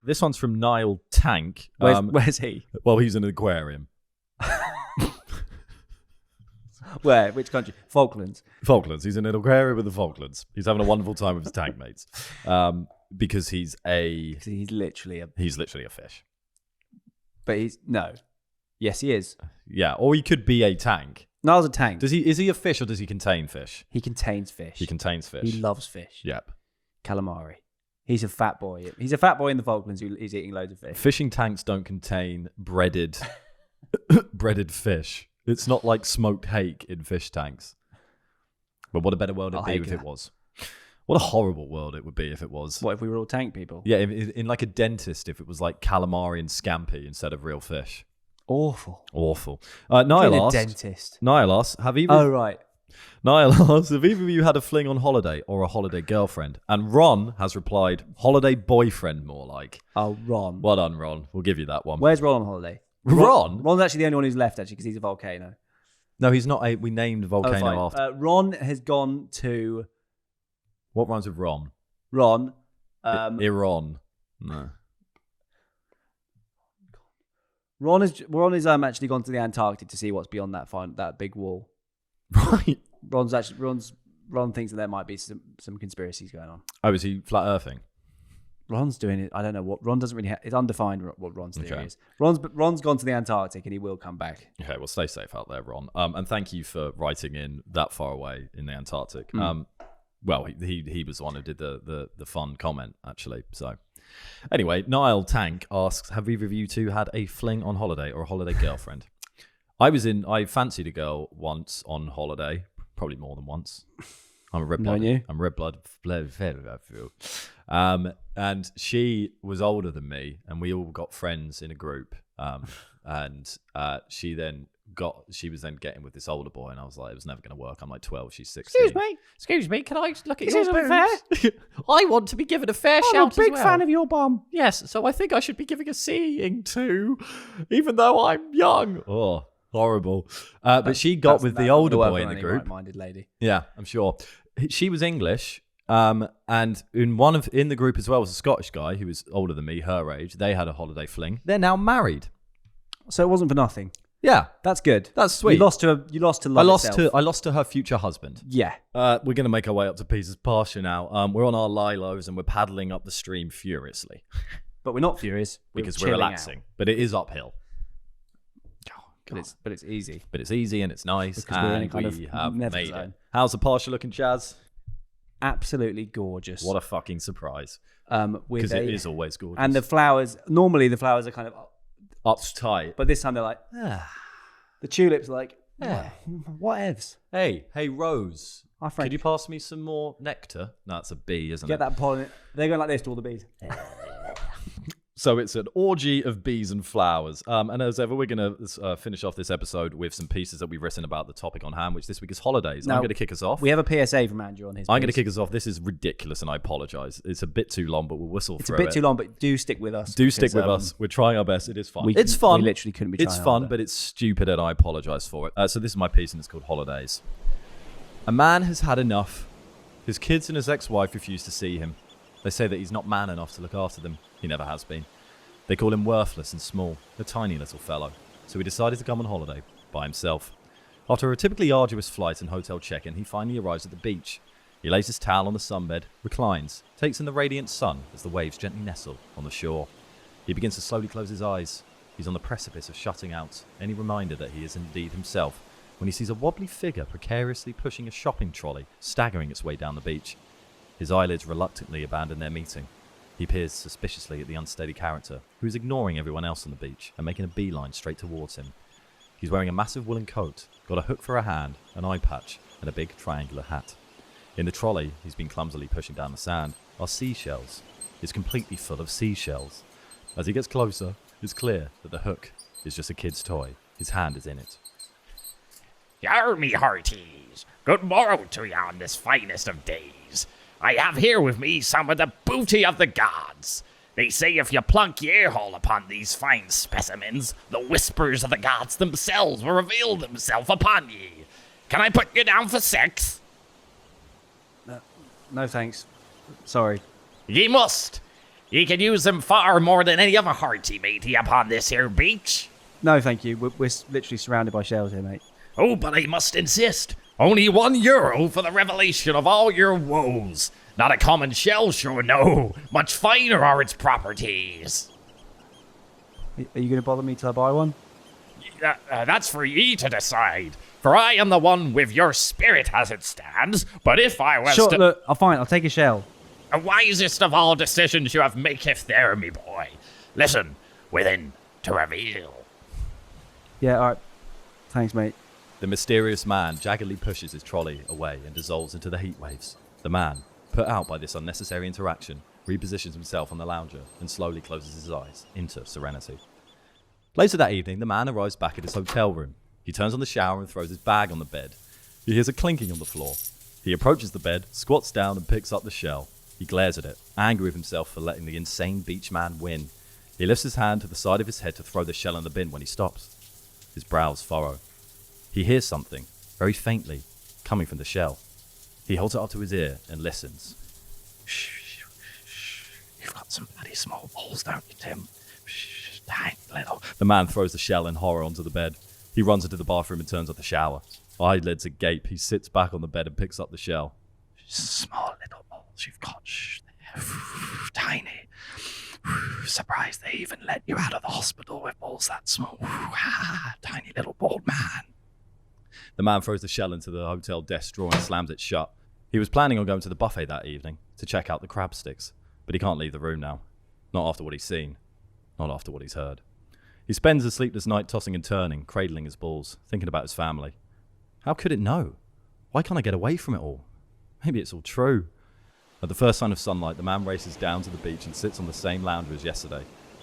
This one's from Niall Tank. Where's he? Well, he's in an aquarium. Where? Which country? Falklands. Falklands. He's in an aquarium with the Falklands. He's having a wonderful time with his tank mates. Because he's literally a fish. But he's no. Yes, he is. Yeah, or he could be a tank. Niall's a tank. Is he a fish or does he contain fish? He contains fish. He contains fish. He loves fish. Yep. Calamari. He's a fat boy. He's a fat boy in the Falklands who is eating loads of fish. Fishing tanks don't contain breaded fish. It's not like smoked hake in fish tanks. But what a better world it'd be if it was. What a horrible world it would be if it was. What if we were all tank people? Yeah, in like a dentist, if it was like calamari and scampi instead of real fish. Awful. Niall asked. Dentist. Niall asked, have either? Oh right. Niall asked, have either of you had a fling on holiday or a holiday girlfriend? And Ron has replied, holiday boyfriend, more like. Oh, Ron. Well done, Ron. We'll give you that one. Where's Ron on holiday? Ron? Ron's actually the only one who's left actually because he's a volcano. No, he's not. We named volcano after. Ron has gone to. What rhymes with Ron? Ron. Iran. No. Ron is actually gone to the Antarctic to see what's beyond that big wall. Right. Ron thinks that there might be some conspiracies going on. Oh, is he flat earthing? Ron's doing it. I don't know what Ron doesn't really. It's undefined what Ron's theory is. Ron's gone to the Antarctic and he will come back. Okay, well, stay safe out there, Ron. And thank you for writing in that far away in the Antarctic. Well, he was the one who did the fun comment actually. So anyway, Niall Tank asks, have either of you two had a fling on holiday or a holiday girlfriend? I fancied a girl once on holiday, probably more than once. I'm a red blood. I'm red blood. And she was older than me, and we all got friends in a group. And she was then getting with this older boy, and I was like, it was never going to work. I'm like 12, she's 16. Excuse me, can I look at your boobs? I want to be given a fair shout as well. I'm a big fan of your bum. Yes, so I think I should be giving a seeing too, even though I'm young. Oh, horrible. But she got with the older boy in the group. Right-minded lady. Yeah, I'm sure. She was English. And in the group as well was a Scottish guy who was older than me, her age. They had a holiday fling. They're now married. So it wasn't for nothing. Yeah, that's good. That's sweet. You lost to love itself. I lost to her future husband. Yeah. We're gonna make our way up to Peter's pasture now. We're on our lilos and we're paddling up the stream furiously. But we're not furious because we're relaxing. But it is uphill. But it's easy. But it's easy and it's nice. Because we're in a kind of made never it. zone. How's the pasture looking, Chaz? Absolutely gorgeous. What a fucking surprise. Because it is always gorgeous. And the flowers, normally the flowers are kind of uptight. But this time they're like, the tulips are like, what evs? Hey, Rose. Hi, Frank. Could you pass me some more nectar? No, that's a bee, isn't it? Get that pollen. They're going like this to all the bees. So it's an orgy of bees and flowers. And as ever, we're going to finish off this episode with some pieces that we've written about the topic on hand, which this week is holidays. Now, I'm going to kick us off. We have a PSA from Andrew on his I'm going to kick us off. This is ridiculous, and I apologise. It's a bit too long, but we'll whistle through it. It's a bit too long, but do stick with us. Stick with us. We're trying our best. It is fun. It's fun. We literally couldn't be trying It's fun, harder. but it's stupid, and I apologise for it. So this is my piece, and it's called Holidays. A man has had enough. His kids and his ex-wife refuse to see him. They say that he's not man enough to look after them. He never has been. They call him worthless and small, a tiny little fellow. So he decided to come on holiday by himself. After a typically arduous flight and hotel check-in, he finally arrives at the beach. He lays his towel on the sunbed, reclines, takes in the radiant sun as the waves gently nestle on the shore. He begins to slowly close his eyes. He's on the precipice of shutting out any reminder that he is indeed himself when he sees a wobbly figure precariously pushing a shopping trolley, staggering its way down the beach. His eyelids reluctantly abandon their meeting. He peers suspiciously at the unsteady character, who is ignoring everyone else on the beach and making a beeline straight towards him. He's wearing a massive woolen coat, got a hook for a hand, an eye patch, and a big triangular hat. In the trolley he's been clumsily pushing down the sand are seashells. It's completely full of seashells. As he gets closer, it's clear that the hook is just a kid's toy. His hand is in it. Yar me hearties, good morrow to ye on this finest of days. I have here with me some of the booty of the gods. They say if you plunk your ear hole upon these fine specimens, the whispers of the gods themselves will reveal themselves upon ye. Can I put you down for sex? No thanks. Sorry. Ye must. Ye can use them far more than any other hearty matey upon this here beach. No, thank you. We're literally surrounded by shells here, mate. Oh, but I must insist. Only €1 for the revelation of all your woes. Not a common shell, sure no. Much finer are its properties. Are you going to bother me till I buy one? That's for ye to decide. For I am the one with your spirit as it stands. But if I was Sure, to... look, I'll take a shell. The wisest of all decisions you have maketh there, me boy. Listen, within to reveal. Yeah, all right. Thanks, mate. The mysterious man jaggedly pushes his trolley away and dissolves into the heat waves. The man, put out by this unnecessary interaction, repositions himself on the lounger and slowly closes his eyes into serenity. Later that evening, the man arrives back at his hotel room. He turns on the shower and throws his bag on the bed. He hears a clinking on the floor. He approaches the bed, squats down and picks up the shell. He glares at it, angry with himself for letting the insane beach man win. He lifts his hand to the side of his head to throw the shell in the bin when he stops. His brows furrow. He hears something, very faintly, coming from the shell. He holds it up to his ear and listens. Shh. You've got some bloody small balls, don't you, Tim? Shh, tiny little. The man throws the shell in horror onto the bed. He runs into the bathroom and turns on the shower. Eyelids agape, he sits back on the bed and picks up the shell. Small little balls you've got. Shh, they're tiny. Surprised they even let you out of the hospital with balls that small. Tiny little bald man. The man throws the shell into the hotel desk drawer and slams it shut. He was planning on going to the buffet that evening to check out the crab sticks, but he can't leave the room now. Not after what he's seen. Not after what he's heard. He spends a sleepless night tossing and turning, cradling his balls, thinking about his family. How could it know? Why can't I get away from it all? Maybe it's all true. At the first sign of sunlight, the man races down to the beach and sits on the same lounger as yesterday.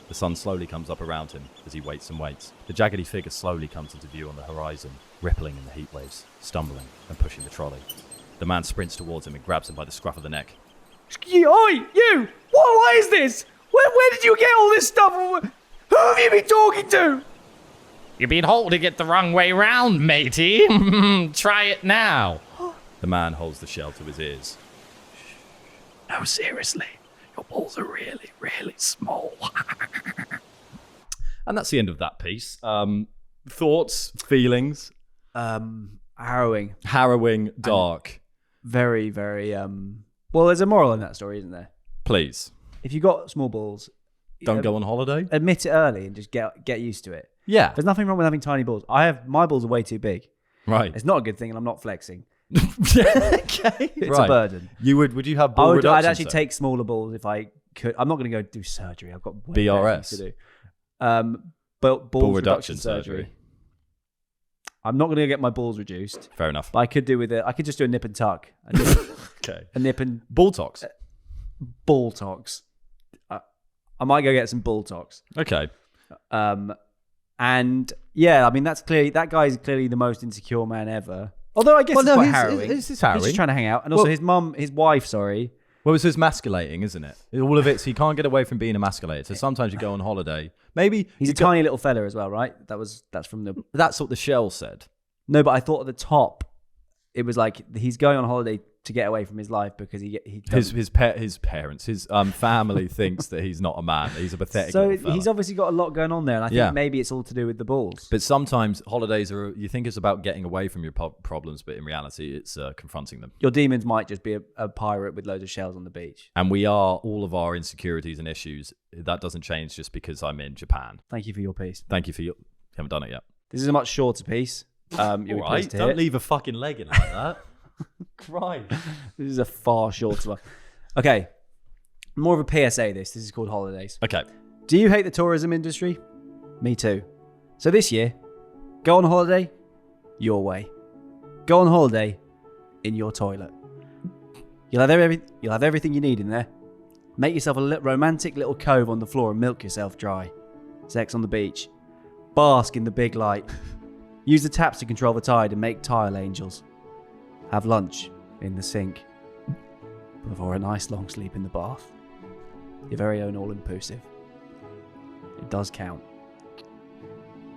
The sun slowly comes up around him as he waits and waits. The jaggedy figure slowly comes into view on the horizon, rippling in the heat waves, stumbling and pushing the trolley. The man sprints towards him and grabs him by the scruff of the neck. Oi, you! What is this? Where did you get all this stuff? Who have you been talking to? You've been holding it the wrong way round, matey. Try it now. The man holds the shell to his ears. No, seriously. Your balls are really, really small. And that's the end of that piece. Thoughts, feelings? Harrowing. Harrowing, dark. Very, very, well, there's a moral in that story, isn't there? Please. If you got small balls, Don't go on holiday? admit it early and just get used to it. Yeah. There's nothing wrong with having tiny balls. My balls are way too big. Right. It's not a good thing, and I'm not flexing. Okay. It's a burden. Would you have ball reduction? I'd actually take smaller balls if I could. I'm not going to go do surgery. I've got way better things to do. But ball reduction surgery. I'm not going to get my balls reduced. Fair enough. But I could do with it. I could just do a nip and tuck. Okay. A nip and Ball tox. ball tox. I might go get some ball tox. Okay. And yeah, I mean that guy is clearly the most insecure man ever. Although I guess it's quite harrowing. It's harrowing. He's just trying to hang out, and also his wife. Well, it's emasculating, isn't it? All of it. So you can't get away from being emasculated. So sometimes you go on holiday. Maybe He's a tiny little fella as well, right? That's from the. That's what the shell said. No, but I thought at the top, it was like he's going on holiday to get away from his life because he his parents, his family thinks that he's not a man. He's a pathetic. So little fella. he's obviously got a lot going on there, and I think maybe it's all to do with the balls. But sometimes holidays you think it's about getting away from your problems, but in reality, it's confronting them. Your demons might just be a pirate with loads of shells on the beach. And we are all of our insecurities and issues. That doesn't change just because I'm in Japan. Thank you for your piece. Thank you for your. You haven't done it yet. This is a much shorter piece. All right, don't leave a fucking leg in like that. Christ. This is a far shorter one. Okay, more of a PSA. This is called holidays. Okay. Do you hate the tourism industry? Me too. So this year, go on holiday your way. Go on holiday in your toilet. You'll have everything you need in there. Make yourself a romantic little cove on the floor and milk yourself dry. Sex on the beach. Bask in the big light. Use the taps to control the tide and make tile angels. Have lunch in the sink before a nice long sleep in the bath. Your very own all-inclusive. It does count.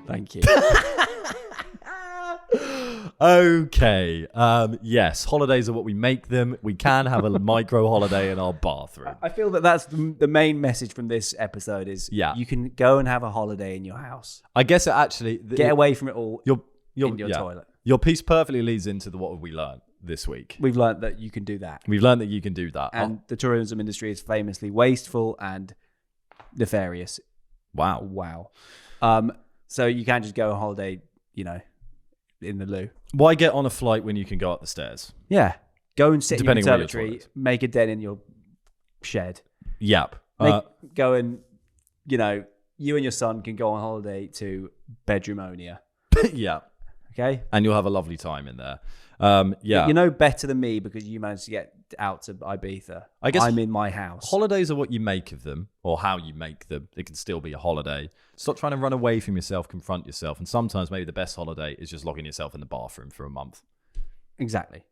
Thank you. Okay. Yes, holidays are what we make them. We can have a micro holiday in our bathroom. I feel that that's the main message from this episode is you can go and have a holiday in your house. I guess it actually... Get away from it all in your toilet. Your piece perfectly leads into what have we learned this week. We've learned that you can do that. We've learned that you can do that. And the tourism industry is famously wasteful and nefarious. Wow. So you can't just go on holiday, in the loo. Why get on a flight when you can go up the stairs? Yeah. Go and sit in your Depending where your observatory, toilet is. make a den in your shed. Yep. Go and, you and your son can go on holiday to Bedroomonia. Yeah. Okay? And you'll have a lovely time in there. Yeah. You know better than me because you managed to get out to Ibiza. I guess I'm in my house. Holidays are what you make of them or how you make them. It can still be a holiday. Stop trying to run away from yourself, confront yourself. And sometimes maybe the best holiday is just locking yourself in the bathroom for a month. Exactly.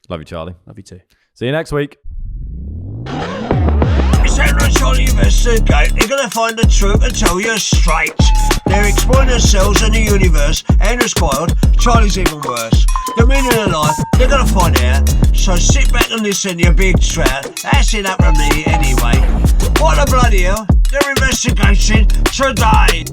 Love you, Charlie. Love you too. See you next week. It's Henry and Charlie investigate. They're gonna find the truth and tell you straight. They're exploring themselves and the universe. Andrew's spoiled, Charlie's even worse. The meaning of life, they're gonna find out. So sit back and listen, you big trout. That's it up from me anyway. What the bloody hell? They're investigating today.